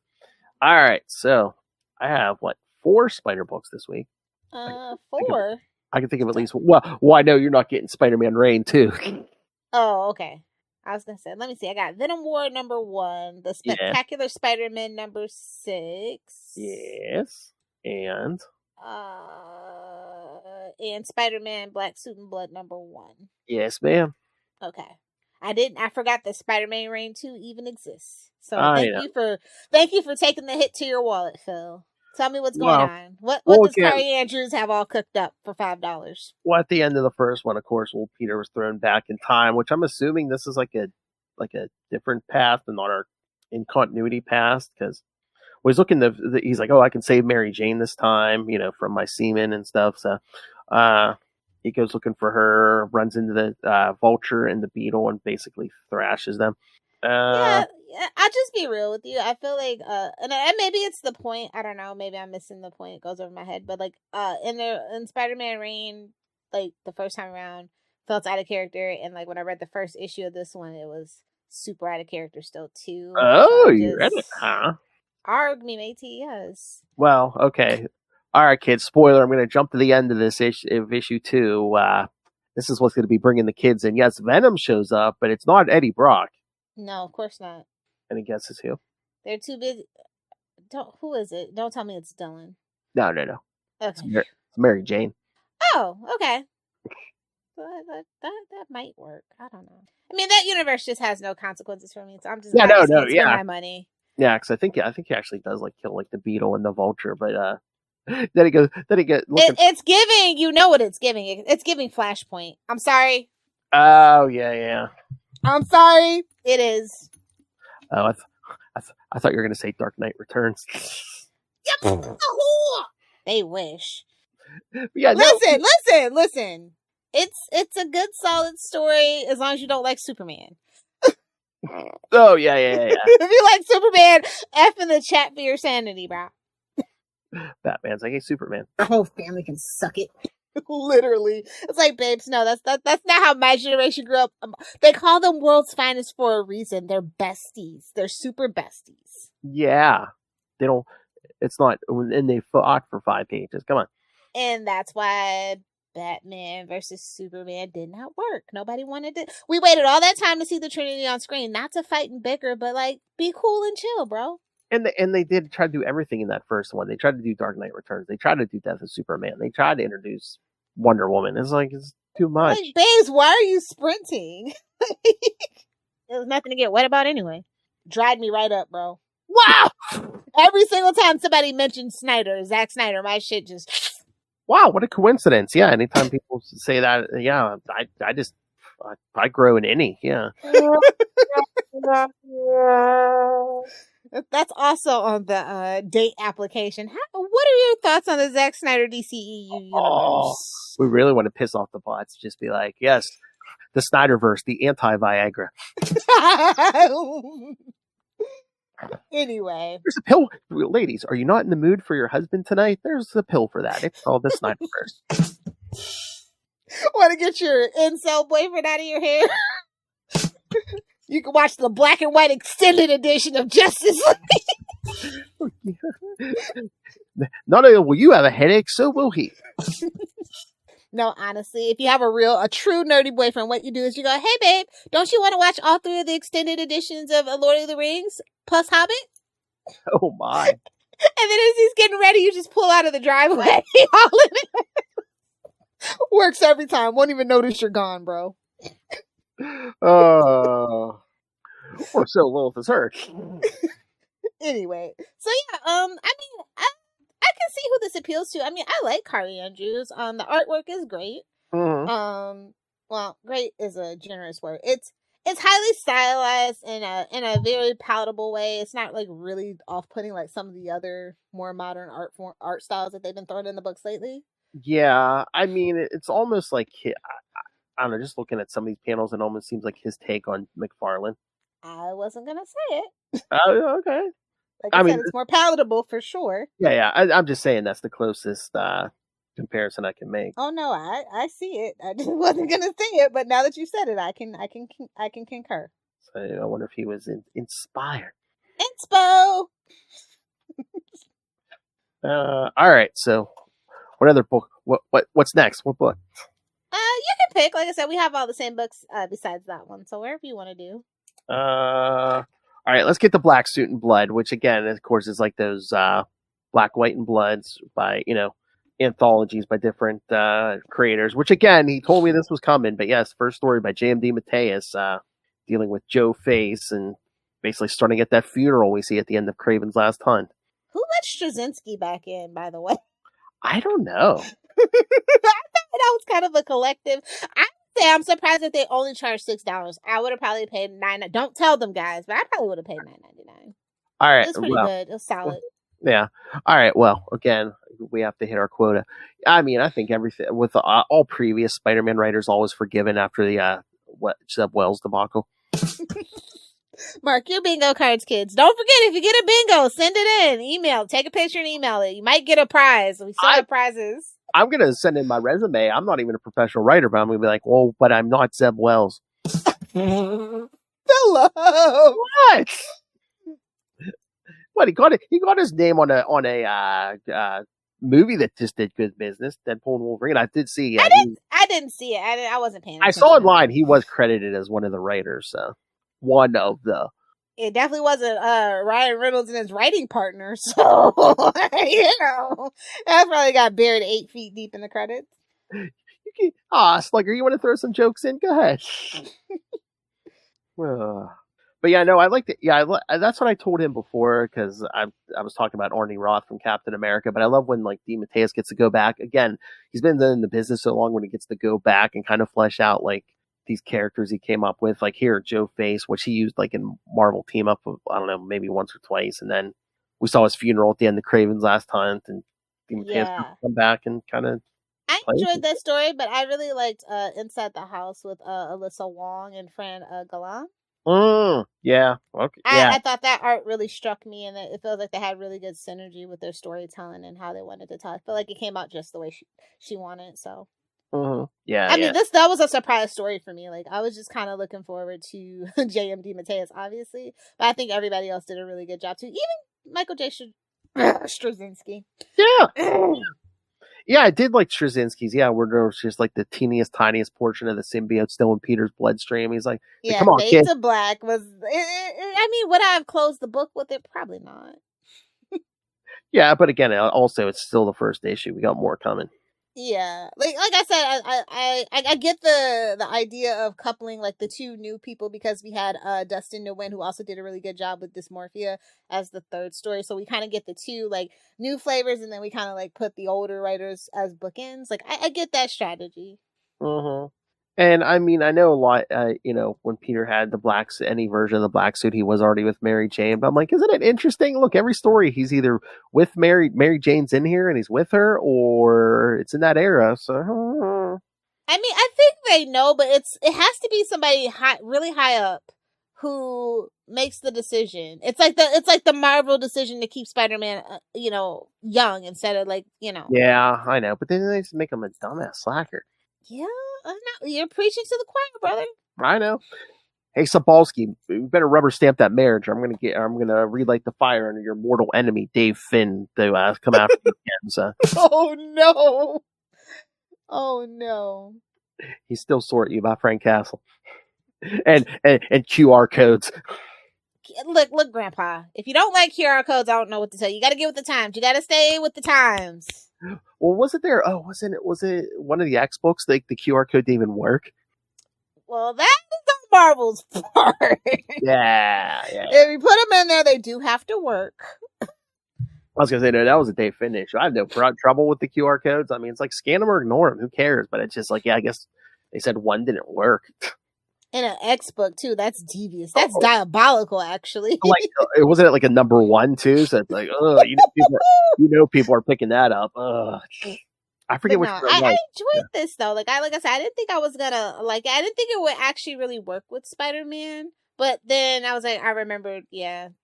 All right. So, I have, 4 Spider books this week? 4? I can think of at least... Well, I know you're not getting Spider-Man Reign, too. Oh, okay. I was going to say, let me see. I got Venom War number 1, The Spectacular Spider-Man number 6. Yes. And Spider-Man Black Suit and Blood number 1. Yes, ma'am. Okay. I forgot that Spider-Man Reign 2 even exists. So thank you for taking the hit to your wallet, Phil. Tell me what's going on. What does Carrie Andrews have all cooked up for $5? Well, at the end of the first one, of course, old Peter was thrown back in time, which I'm assuming this is like a different path and not our in continuity past, because he's looking he's like, I can save Mary Jane this time, from my semen and stuff. So he goes looking for her, runs into the Vulture and the Beetle, and basically thrashes them. I'll just be real with you. I feel like, and maybe it's the point. I don't know. Maybe I'm missing the point. It goes over my head. But in Spider-Man Reign, the first time around, felt out of character. And when I read the first issue of this one, it was super out of character still too. Oh, you read it, huh? Arg me, matey. Yes. Well, okay. All right, kids. Spoiler. I'm going to jump to the end of this issue 2. This is what's going to be bringing the kids in. Yes, Venom shows up, but it's not Eddie Brock. No, of course not. Any guesses who? They're too busy. Who is it? Don't tell me it's Dylan. No. Okay. It's Mary Jane. Oh, okay. That might work. I don't know. I mean, that universe just has no consequences for me. So I'm just spend my money. Yeah, because I think he actually does kill the Beetle and the Vulture, but then he goes. It's giving. You know what it's giving? It's giving Flashpoint. I'm sorry. Oh yeah. I'm sorry. It is. Oh, I thought you were going to say Dark Knight Returns. They wish. Yeah, listen. It's a good solid story as long as you don't like Superman. Oh yeah. If you like Superman, F in the chat for your sanity, bro. Batman's like, hey, Superman. Our whole family can suck it. Literally. It's like, babes, no, that's not how my generation grew up. They call them world's finest for a reason. They're besties. They're super besties. Yeah. They don't, it's not, and they fought for 5 pages. Come on. And that's why Batman versus Superman did not work. Nobody wanted to. We waited all that time to see the Trinity on screen, not to fight and bicker, but like, be cool and chill, bro. And they did try to do everything in that first one. They tried to do Dark Knight Returns. They tried to do Death of Superman. They tried to introduce Wonder Woman. It's like, it's too much. Like, babes, why are you sprinting? There's nothing to get wet about anyway. Dried me right up, bro. Wow! Every single time somebody mentioned Zack Snyder, my shit just... Wow, what a coincidence. Yeah, anytime people say that, yeah, I grow an innie, yeah. That's also on the date application. What are your thoughts on the Zack Snyder DCEU universe? Oh, we really want to piss off the bots. Just be like, yes, the Snyderverse, the anti-Viagra. Anyway. There's a pill. Ladies, are you not in the mood for your husband tonight? There's a pill for that. It's called the Snyderverse. Want to get your incel boyfriend out of your hair? You can watch the black and white extended edition of Justice League. Not only will you have a headache, so will he. No, honestly, if you have a true nerdy boyfriend, what you do is you go, hey, babe, don't you want to watch all 3 of the extended editions of Lord of the Rings plus Hobbit? Oh, my. And then as he's getting ready, you just pull out of the driveway. Works every time. Won't even notice you're gone, bro. Or so Lilith has heard. Anyway, so yeah, I mean, I can see who this appeals to. I mean, I like Carly Andrews. The artwork is great. Mm-hmm. Well, great is a generous word. It's highly stylized in a very palatable way. It's not like really off-putting like some of the other more modern art styles that they've been throwing in the books lately. Yeah, I mean, it's almost like I don't know. Just looking at some of these panels, it almost seems like his take on McFarlane. I wasn't gonna say it. Okay. Like I said, it's more palatable for sure. Yeah. I'm just saying that's the closest comparison I can make. Oh no, I see it. I just wasn't gonna say it, but now that you said it, I can concur. So I wonder if he was inspired. Inspo. All right. So, what other book? What's next? What book? You can pick. Like I said, we have all the same books besides that one. So wherever you want to do. All right, let's get the Black Suit and Blood, which again, of course, is like those Black, White, and Bloods by, anthologies by different creators, which again, he told me this was coming, but yes, first story by J.M.D. Mateus, dealing with Joe Face and basically starting at that funeral we see at the end of Craven's Last Hunt. Who let Straczynski back in, by the way? I don't know. I thought that was kind of a collective. I'm surprised that they only charged $6. I would have probably paid $9. Don't tell them, guys, but I probably would have paid $9.99. All right, it's pretty good. It was solid. Yeah. All right. Well, again, we have to hit our quota. I mean, I think everything with all previous Spider-Man writers always forgiven after the Zeb Wells debacle. Mark your bingo cards, kids. Don't forget, if you get a bingo, send it in. Email. Take a picture and email it. You might get a prize. We still have prizes. I'm going to send in my resume. I'm not even a professional writer, but I'm going to be like, well, but I'm not Zeb Wells. Hello. What? What, he got his name on a movie that just did good business, Deadpool and Wolverine. I did see. I didn't see it. I wasn't paying attention. I saw online he was credited as one of the writers. So one of the. It definitely wasn't Ryan Reynolds and his writing partner. So that probably got buried 8 feet deep in the credits. Slugger, you want to throw some jokes in? Go ahead. But yeah, no, I liked it. Yeah, that's what I told him before, because I was talking about Arnie Roth from Captain America. But I love when like D. Mateus gets to go back again. He's been in the business so long when he gets to go back and kind of flesh out like these characters he came up with. Like here, Joe Face, which he used like in Marvel Team Up, I don't know, maybe once or twice, and then we saw his funeral at the end of Craven's Last Hunt, and D. Mateus come back and kind of I enjoyed that story, but I really liked Inside the House with Alyssa Wong and Fran Galan. Yeah. Okay. Yeah. I thought that art really struck me, and it feels like they had really good synergy with their storytelling and how they wanted to tell. I feel like it came out just the way she wanted. So, yeah. I mean, that was a surprise story for me. Like, I was just kind of looking forward to JMD Mateus, obviously, but I think everybody else did a really good job too. Even Michael J. Straczynski. Yeah. Yeah, I did like Straczynski's. Yeah, where there was just like the teeniest, tiniest portion of the symbiote still in Peter's bloodstream. He's like, yeah, come on, Fade kid. to Black was. I mean, would I have closed the book with it? Probably not. Yeah, but again, also it's still the first issue. We got more coming. Yeah, like I said, I get the idea of coupling like the two new people, because we had Dustin Nguyen, who also did a really good job with Dysmorphia, as the third story. So we kind of get the two like new flavors, and then we kind of like put the older writers as bookends. Like I get that strategy. And I mean, I know a lot. When Peter had any version of the black suit, he was already with Mary Jane. But I'm like, isn't it interesting? Look, every story he's either with Mary Jane's in here and he's with her, or it's in that era. So, I mean, I think they know, but it has to be somebody really high up who makes the decision. It's like the Marvel decision to keep Spider-Man, young instead of like. Yeah, I know, but then they just make him a dumbass slacker. Yeah, I know. You're preaching to the choir, brother. I know. Hey, Sapolsky, you better rubber stamp that marriage. I'm gonna relight the fire under your mortal enemy, Dave Finn, to come after you again. So. Oh no! Oh no! He's still sore at you about Frank Castle and QR codes. Look, Grandpa. If you don't like QR codes, I don't know what to tell you. You got to get with the times. You got to stay with the times. Well, was it there? Oh, was it one of the X books? The QR code didn't even work. Well, that is on Marvel's part. Yeah. If you put them in there, they do have to work. I was gonna say, no, that was a Dave Finn issue. I have no trouble with the QR codes. I mean, it's like scan them or ignore them. Who cares? But it's just like, yeah, I guess they said one didn't work. In an X book too. That's devious. That's diabolical, actually. Like, it wasn't like a number one too. So it's like, people are picking that up. I forget what. I enjoyed this though. Like I said, I didn't think I was gonna like. I didn't think it would actually really work with Spider-Man. But then I was like, I remembered,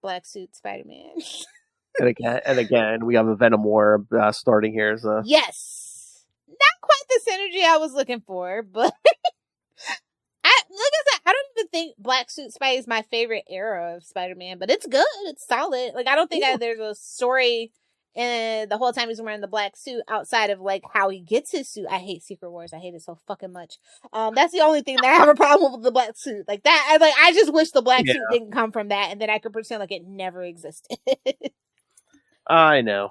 black suit Spider-Man. and again, we have a Venom war starting here. So yes, not quite the synergy I was looking for, but. I don't even think Black Suit Spidey is my favorite era of Spider-Man, but it's good. It's solid. Like, I don't think there's a story the whole time he's wearing the black suit outside of, like, how he gets his suit. I hate Secret Wars. I hate it so fucking much. That's the only thing that I have a problem with the black suit. Like, that, I just wish the black suit didn't come from that, and then I could pretend like it never existed. I know.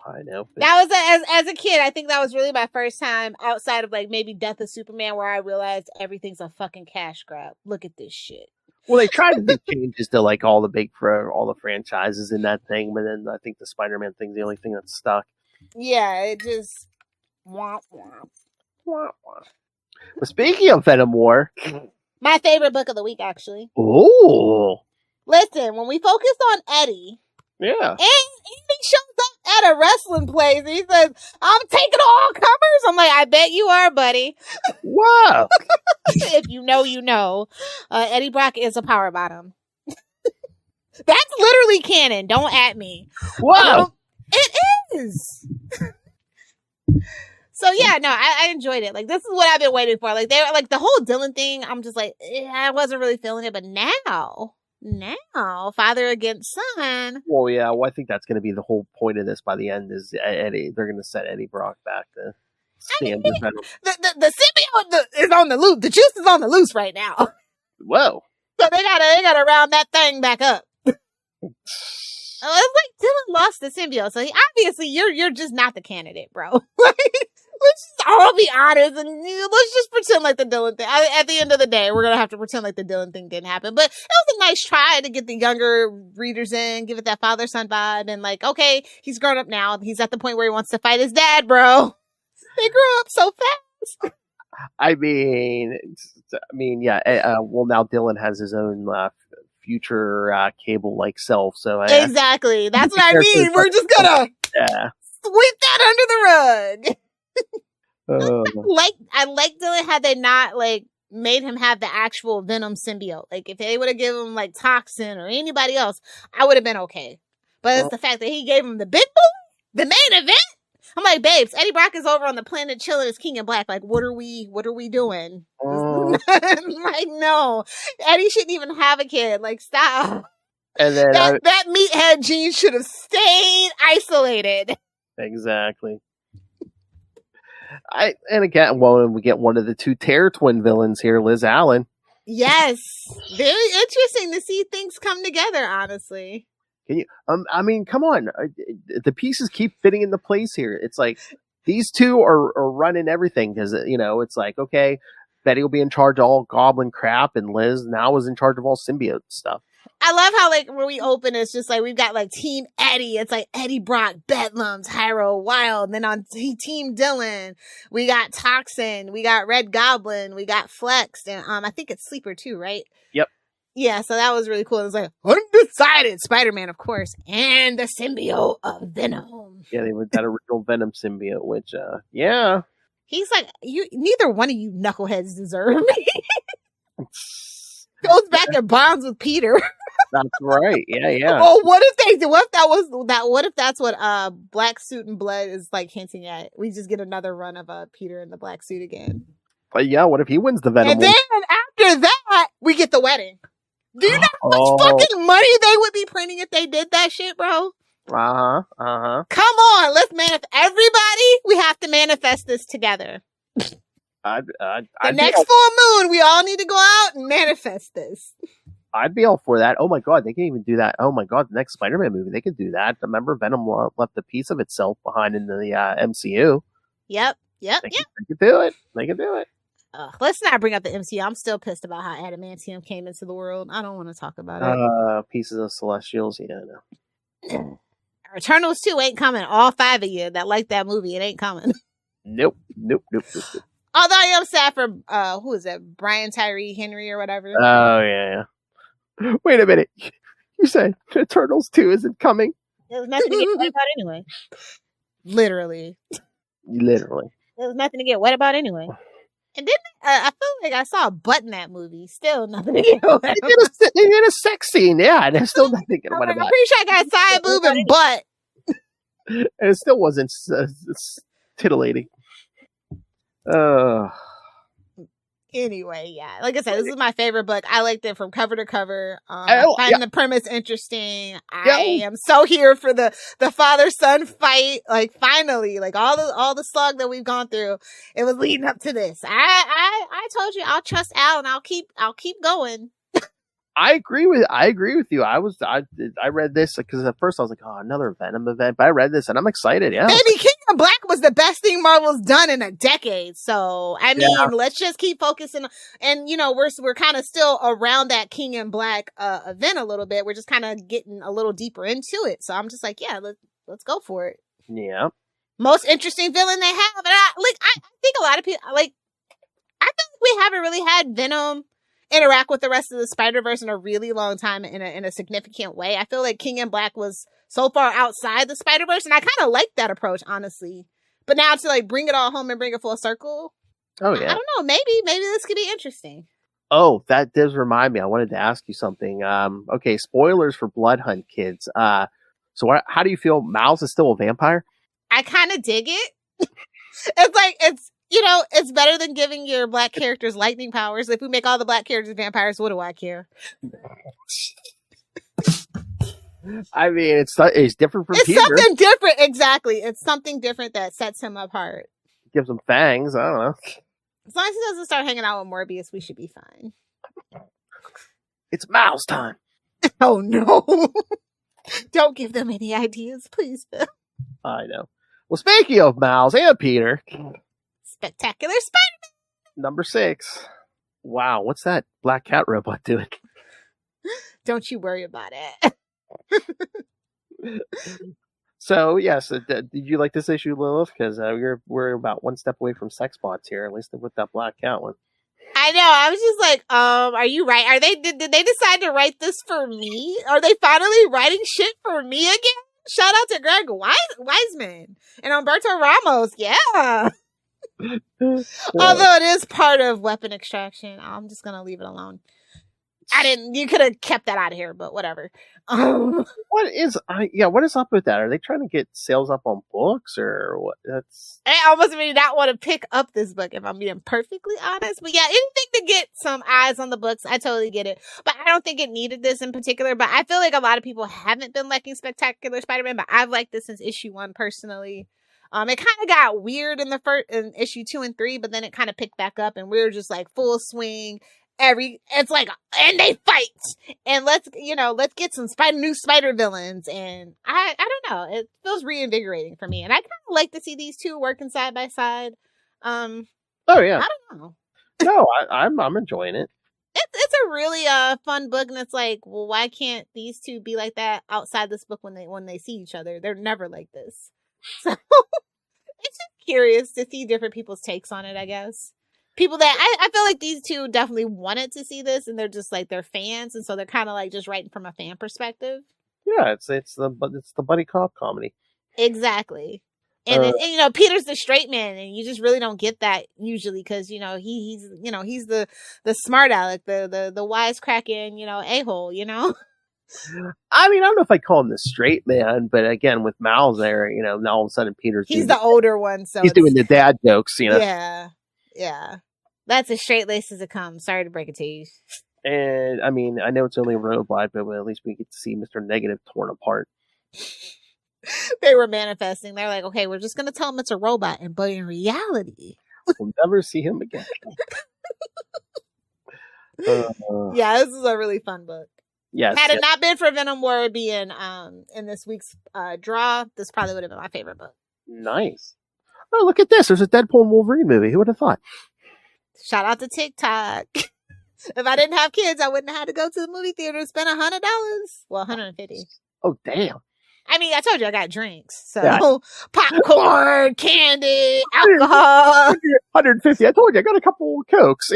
That was as a kid. I think that was really my first time outside of like maybe Death of Superman, where I realized everything's a fucking cash grab. Look at this shit. Well, they tried to make changes to like all the franchises in that thing, but then I think the Spider-Man thing's the only thing that's stuck. Yeah, it just womp womp. Womp womp. But speaking of Venom War, my favorite book of the week, actually. Ooh. Listen, when we focused on Eddie. Yeah. And he shows up at a wrestling place and he says, I'm taking all comers. I'm like, I bet you are, buddy. Wow. If you know, you know. Eddie Brock is a power bottom. That's literally canon. Don't at me. Wow. It is. So yeah, no, I enjoyed it. Like, this is what I've been waiting for. Like, they were like the whole Dylan thing. I'm just like, I wasn't really feeling it, but now, father against son. Well, yeah. Well, I think that's going to be the whole point of this. By the end, is Eddie. They're going to set Eddie Brock back to stand. The symbiote is on the loose. The juice is on the loose right now. Whoa! So they gotta round that thing back up. It's like Dylan lost the symbiote, so obviously you're just not the candidate, bro. Let's just all be honest and let's just pretend like the Dylan thing. At the end of the day, we're gonna have to pretend like the Dylan thing didn't happen. But it was a nice try to get the younger readers in, give it that father-son vibe, and like, okay, he's grown up now. He's at the point where he wants to fight his dad, bro. They grew up so fast. I mean, yeah. Well, now Dylan has his own future Cable-like self. So exactly, that's what I mean. We're just gonna sweep that under the rug. I liked it had they not like made him have the actual Venom symbiote. Like if they would have given him like Toxin or anybody else, I would have been okay. But it's the fact that he gave him the big boy, the main event. I'm like, babes, Eddie Brock is over on the planet chilling as King in Black. Like, what are we doing? Like, no, Eddie shouldn't even have a kid. Like, stop. And then that meathead gene should have stayed isolated. Exactly. And again, well, we get one of the two Terror Twin villains here, Liz Allen. Yes, very interesting to see things come together. Honestly, can you? I mean, come on, the pieces keep fitting into place here. It's like these two are running everything because it's like, okay, Betty will be in charge of all Goblin crap, and Liz now is in charge of all symbiote stuff. I love how, like, when we open, it's just like we've got like Team Eddie. It's like Eddie Brock, Bedlam, Tyro, Wild. And then on Team Dylan, we got Toxin, we got Red Goblin, we got Flex, and I think it's Sleeper too, right? Yep. Yeah, so that was really cool. It was like undecided Spider-Man, of course, and the symbiote of Venom. Yeah, they were that original Venom symbiote, which, yeah. He's like, neither one of you knuckleheads deserve me. Goes back and bonds with Peter. That's right. Yeah. Oh, what if that's what Black Suit and Blood is like hinting at? We just get another run of Peter in the black suit again. But yeah, what if he wins the Venom? And then after that, we get the wedding. Do you know how much fucking money they would be printing if they did that shit, bro? Come on, let's manifest. Everybody, we have to manifest this together. The next full moon, we all need to go out and manifest this. I'd be all for that. Oh my god, they can even do that. Oh my god, the next Spider-Man movie, they could do that. Remember, Venom left a piece of itself behind in the MCU. Yep. They could do it. They could do it. Let's not bring up the MCU. I'm still pissed about how adamantium came into the world. I don't want to talk about it. Pieces of Celestials, yeah, I know. Eternals 2 ain't coming. All 5 of you that like that movie, it ain't coming. Nope. Although I am sad for who is that? Brian Tyree Henry or whatever. Oh yeah. Wait a minute. You said Eternals 2 isn't coming? There's nothing to get wet about anyway. Literally. There's nothing to get wet about anyway. And then I feel like I saw a butt in that movie. Still nothing to get wet about. They did a sex scene, yeah, and there's still nothing to get wet about. I'm pretty sure I got side boob and butt. And it still wasn't titillating. Anyway, yeah. Like I said, this is my favorite book. I liked it from cover to cover. I find the premise interesting. I am so here for the father-son fight. Like finally, like all the slog that we've gone through, it was leading up to this. I told you I'll trust Al and I'll keep going. I agree with you. I read this because at first I was like, oh, another Venom event, but I read this and I'm excited. Yeah, baby, King of Black was the best thing Marvel's done in a decade. So I mean, let's just keep focusing. And we're kind of still around that King in Black event a little bit. We're just kind of getting a little deeper into it. So I'm just like, yeah, let's go for it. Yeah, most interesting villain they have, and I think a lot of people I feel like we haven't really had Venom interact with the rest of the Spider-Verse in a really long time in a significant way. I feel like King in Black was so far outside the Spider-Verse, and I kind of like that approach, honestly. But now to like bring it all home and bring it full circle, oh yeah, I don't know. Maybe this could be interesting. Oh, that does remind me. I wanted to ask you something. Okay, spoilers for Blood Hunt, kids. So how do you feel? Miles is still a vampire? I kind of dig it. It's better than giving your black characters lightning powers. If we make all the black characters vampires, what do I care? I mean, it's different from Peter. It's something different, exactly. It's something different that sets him apart. Gives him fangs. I don't know. As long as he doesn't start hanging out with Morbius, we should be fine. It's Miles time. Oh no! Don't give them any ideas, please, Phil. I know. Well, speaking of Miles and Peter. Spectacular Spider-Man! Number 6. Wow, what's that black cat robot doing? Don't you worry about it. So, yes, did you like this issue, Lilith? Because we're about one step away from sex bots here, at least with that black cat one. I know. I was just like, are you right? Did they decide to write this for me? Are they finally writing shit for me again? Shout out to Greg Wiseman and Humberto Ramos. Yeah. Although it is part of weapon extraction, I'm just gonna leave it alone. You could have kept that out of here, but whatever. What is up with that? Are they trying to get sales up on books or what? I almost really not want to pick up this book if I'm being perfectly honest. But yeah, anything to get some eyes on the books, I totally get it. But I don't think it needed this in particular. But I feel like a lot of people haven't been liking Spectacular Spider-Man, but I've liked this since issue 1 personally. It kind of got weird in issue 2 and 3, but then it kind of picked back up and we were just like full swing. It's like, and they fight, and let's get some new spider villains, and I don't know, it feels reinvigorating for me, and I kind of like to see these two working side by side. Oh yeah, I don't know. No, I'm enjoying it. It's a really fun book, and it's like, well, why can't these two be like that outside this book when they see each other? They're never like this, so it's just curious to see different people's takes on it, I guess. People that I feel like these two definitely wanted to see this, and they're just like, they're fans, and so they're kind of like just writing from a fan perspective. Yeah, it's the buddy cop comedy. Exactly. And Peter's the straight man, and you just really don't get that usually because he's the smart aleck, the wisecracking a-hole. I mean, I don't know if I call him the straight man, but again, with Miles there, now all of a sudden he's the older one, so he's doing the dad jokes, Yeah. That's as straight laced as it comes. Sorry to break it to you. And I mean, I know it's only a robot, but at least we get to see Mr. Negative torn apart. They were manifesting. They're like, okay, we're just going to tell him it's a robot. But in reality, we'll never see him again. Yeah, this is a really fun book. Yes. Had it not been for Venom War being in this week's draw, this probably would have been my favorite book. Nice. Oh, look at this. There's a Deadpool and Wolverine movie. Who would have thought? Shout out to TikTok. If I didn't have kids, I wouldn't have had to go to the movie theater and spend $100. Well, $150. Oh, damn. I mean, I told you I got drinks. So popcorn, candy, alcohol. $150. I told you I got a couple Cokes,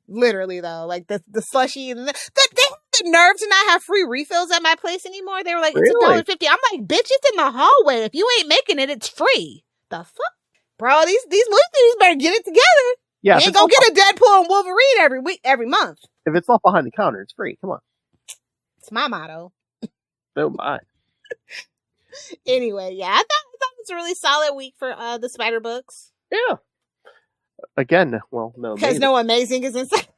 Literally, though. Like the slushy. They have the nerve to not have free refills at my place anymore. They were like, Really? It's $1.50. I'm like, bitch, it's in the hallway. If you ain't making it, it's free. The fuck? Bro, these movie theaters better get it together. Yeah, you ain't gonna get a Deadpool and Wolverine every month. If it's not behind the counter, it's free. Come on. It's my motto. Oh my. Anyway, yeah, I thought it was a really solid week for the Spider books. Yeah. Again, well, no. Because no Amazing is inside.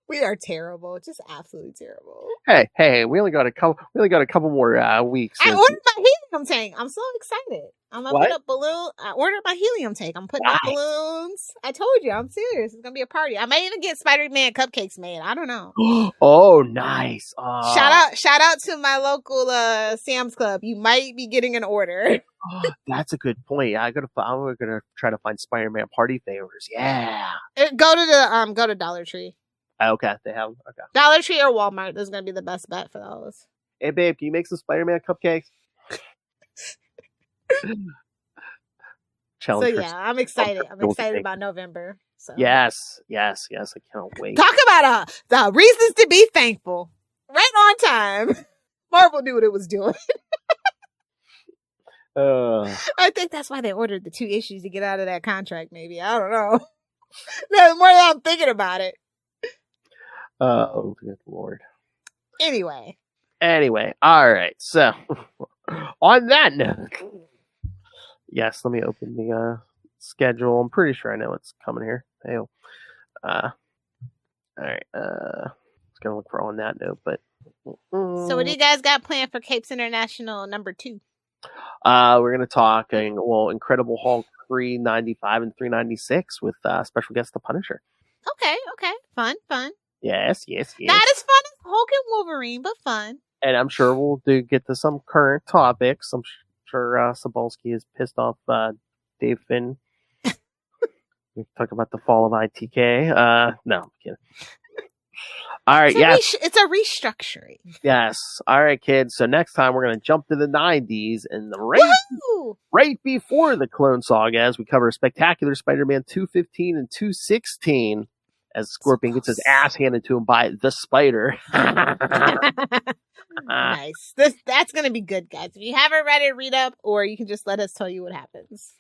We are terrible, just absolutely terrible. Hey, we only got a couple more weeks. I ordered my helium tank. I'm so excited. I'm gonna What? put up balloons. I ordered my helium tank. I'm putting up balloons. I told you, I'm serious. It's gonna be a party. I might even get Spider-Man cupcakes made. I don't know. Oh, nice. Shout out to my local Sam's Club. You might be getting an order. That's a good point. I'm gonna try to find Spider-Man party favors. Yeah. Go to Dollar Tree. Okay, they have. Okay. Dollar Tree or Walmart is gonna be the best bet for those. Hey, babe, can you make some Spider-Man cupcakes? Challenge. So yeah, I'm excited. I'm excited about November. So Yes, I can't wait. Talk about the reasons to be thankful. Right on time. Marvel knew what it was doing. I think that's why they ordered the 2 issues to get out of that contract. Maybe, I don't know. No, more than I'm thinking about it. Oh, good Lord. Anyway, all right. So, on that note, yes, let me open the schedule. I'm pretty sure I know what's coming here. Hey, all right. I was gonna look for on that note, but so what do you guys got planned for Capes International #2? We're gonna talk Incredible Hulk 395 and 396 with special guest The Punisher. Okay, fun. Yes. Not as fun as Hulk and Wolverine, but fun. And I'm sure we'll get to some current topics. I'm sure Sobolski is pissed off Dave Finn. We talk about the fall of ITK. No, I'm kidding. All right, it's a restructuring. Yes. All right, kids. So next time we're going to jump to the 90s and right before the Clone Saga as we cover Spectacular Spider-Man 215 and 216 as Scorpion gets his ass handed to him by the Spider. Nice. That's going to be good, guys. If you haven't read it, read up, or you can just let us tell you what happens.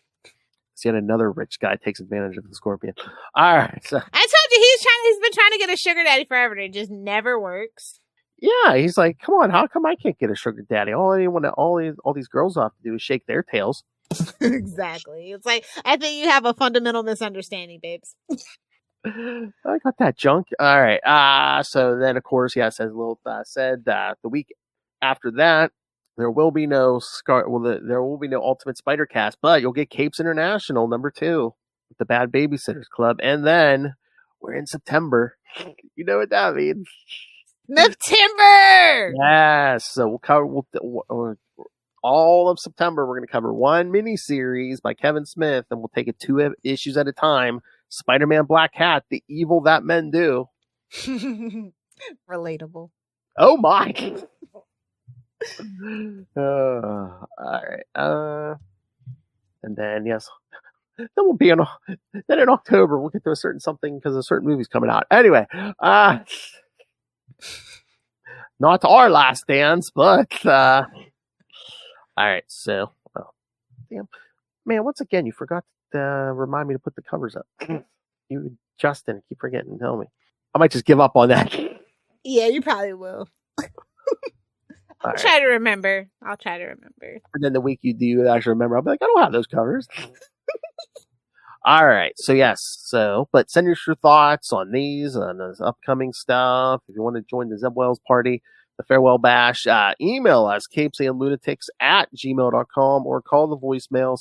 because yet another rich guy takes advantage of the Scorpion. All right. So, I told you he's been trying to get a sugar daddy forever. It just never works. yeah, he's like, come on, how come I can't get a sugar daddy? All these girls have to do is shake their tails. Exactly. It's like, I think you have a fundamental misunderstanding, babes. I got that junk. All right. So then, of course, as Lilith said, the week after that, there will be no there will be no Ultimate Spider Cast, but you'll get Capes International #2 with the Bad Babysitters Club, and then we're in September. You know what that means? September. Yes. So we'll cover all of September. We're going to cover one miniseries by Kevin Smith, and we'll take it 2 issues at a time. Spider-Man Black Hat, The Evil That Men Do. Relatable. Oh my. All right. And then, yes. Then we'll be then in October, we'll get to a certain something because a certain movie's coming out. Anyway, not our last dance, but, all right. So, damn, man, once again, you forgot to remind me to put the covers up. You, Justin, keep forgetting to tell me. I might just give up on that. Yeah, you probably will. I'll try to remember. And then the week you do actually remember, I'll be like, I don't have those covers. All right. So, yes. But send us your thoughts on these, on this upcoming stuff. If you want to join the Zeb Wells party, the Farewell Bash, email us, capesandlunatics@gmail.com, or call the voicemail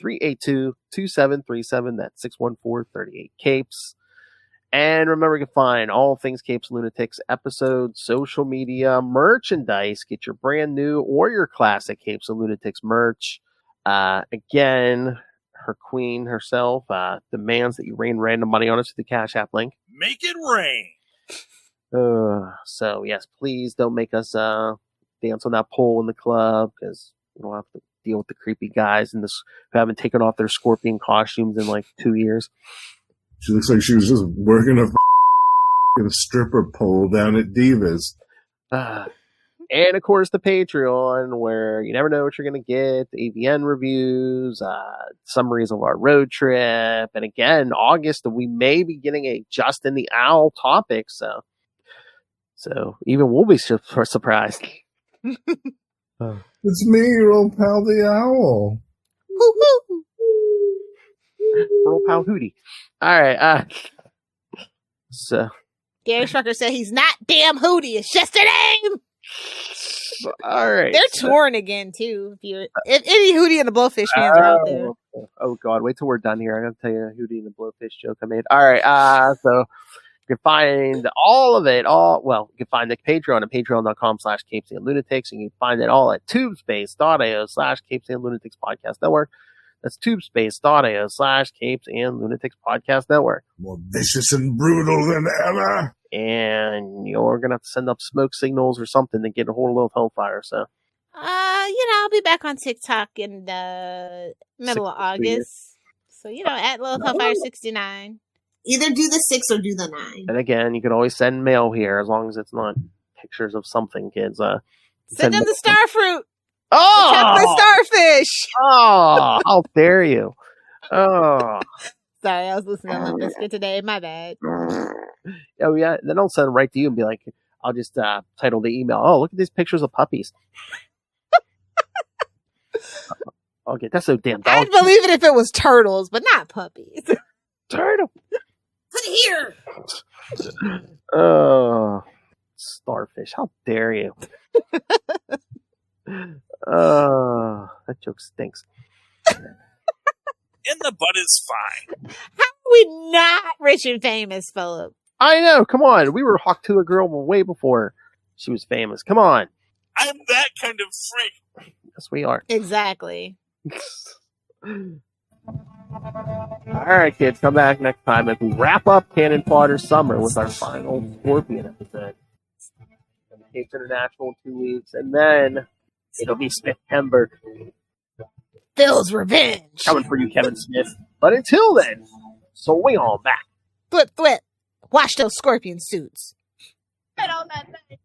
614-382-2737. That's 614-38-CAPES. And remember, you can find all things Capes and Lunatics episodes, social media, merchandise. Get your brand new or your classic Capes and Lunatics merch. Again, her queen herself demands that you rain random money on us with the Cash App link. Make it rain. So, yes, please don't make us dance on that pole in the club, because we don't have to deal with the creepy guys who haven't taken off their Scorpion costumes in like 2 years. She looks like she was just working a stripper pole down at Divas. And, of course, the Patreon, where you never know what you're going to get. The AVN reviews, summaries of our road trip. And, again, August, we may be getting a Justin the Owl topic. So even we'll be surprised. It's me, your old pal the Owl. Woo-hoo. Little pal Hootie. All right. So Gary Schrucker said he's not damn Hootie. It's just a name. All right. They're torn again too. If any Hootie and the Blowfish fans are out there. Oh God! Wait till we're done here. I'm gonna tell you a Hootie and the Blowfish joke I made. All right. So you can find all of it. You can find the Patreon at patreon.com/capesandlunatics, and you can find it all at tubespace.io/Capes and Lunatics Podcast Network. That's tubespace.io/Capes and Lunatics Podcast Network. More vicious and brutal than ever. And you're going to have to send up smoke signals or something to get a hold of Lilith Hellfire. So, I'll be back on TikTok in the middle of August. So, at Lilith Hellfire 69. Either do the 6 or do the 9. And again, you can always send mail here as long as it's not pictures of something, kids. Send them the starfruit. Oh! The chocolate starfish. Oh, how dare you? Oh. Sorry, I was listening to Limp Bizkit today. My bad. Oh, yeah. Then I'll send them right to you and be like, I'll just title the email, "Oh, look at these pictures of puppies." Okay, that's so damn dog. I'd believe it if it was turtles, but not puppies. Turtle. Put it here. Oh, starfish. How dare you? That joke stinks. In the butt is fine. How are we not rich and famous, Philip? I know. Come on. We were Hawk to a girl way before she was famous. Come on. I'm that kind of freak. Yes, we are. Exactly. All right, kids. Come back next time as we wrap up Cannon Fodder Summer with our final Scorpion episode. And the Capes International in 2 weeks. And then it'll be September. Phil's Revenge. Coming for you, Kevin Smith. But until then, swing on back. Thwip, thwip. Watch those scorpion suits. Put on that thing.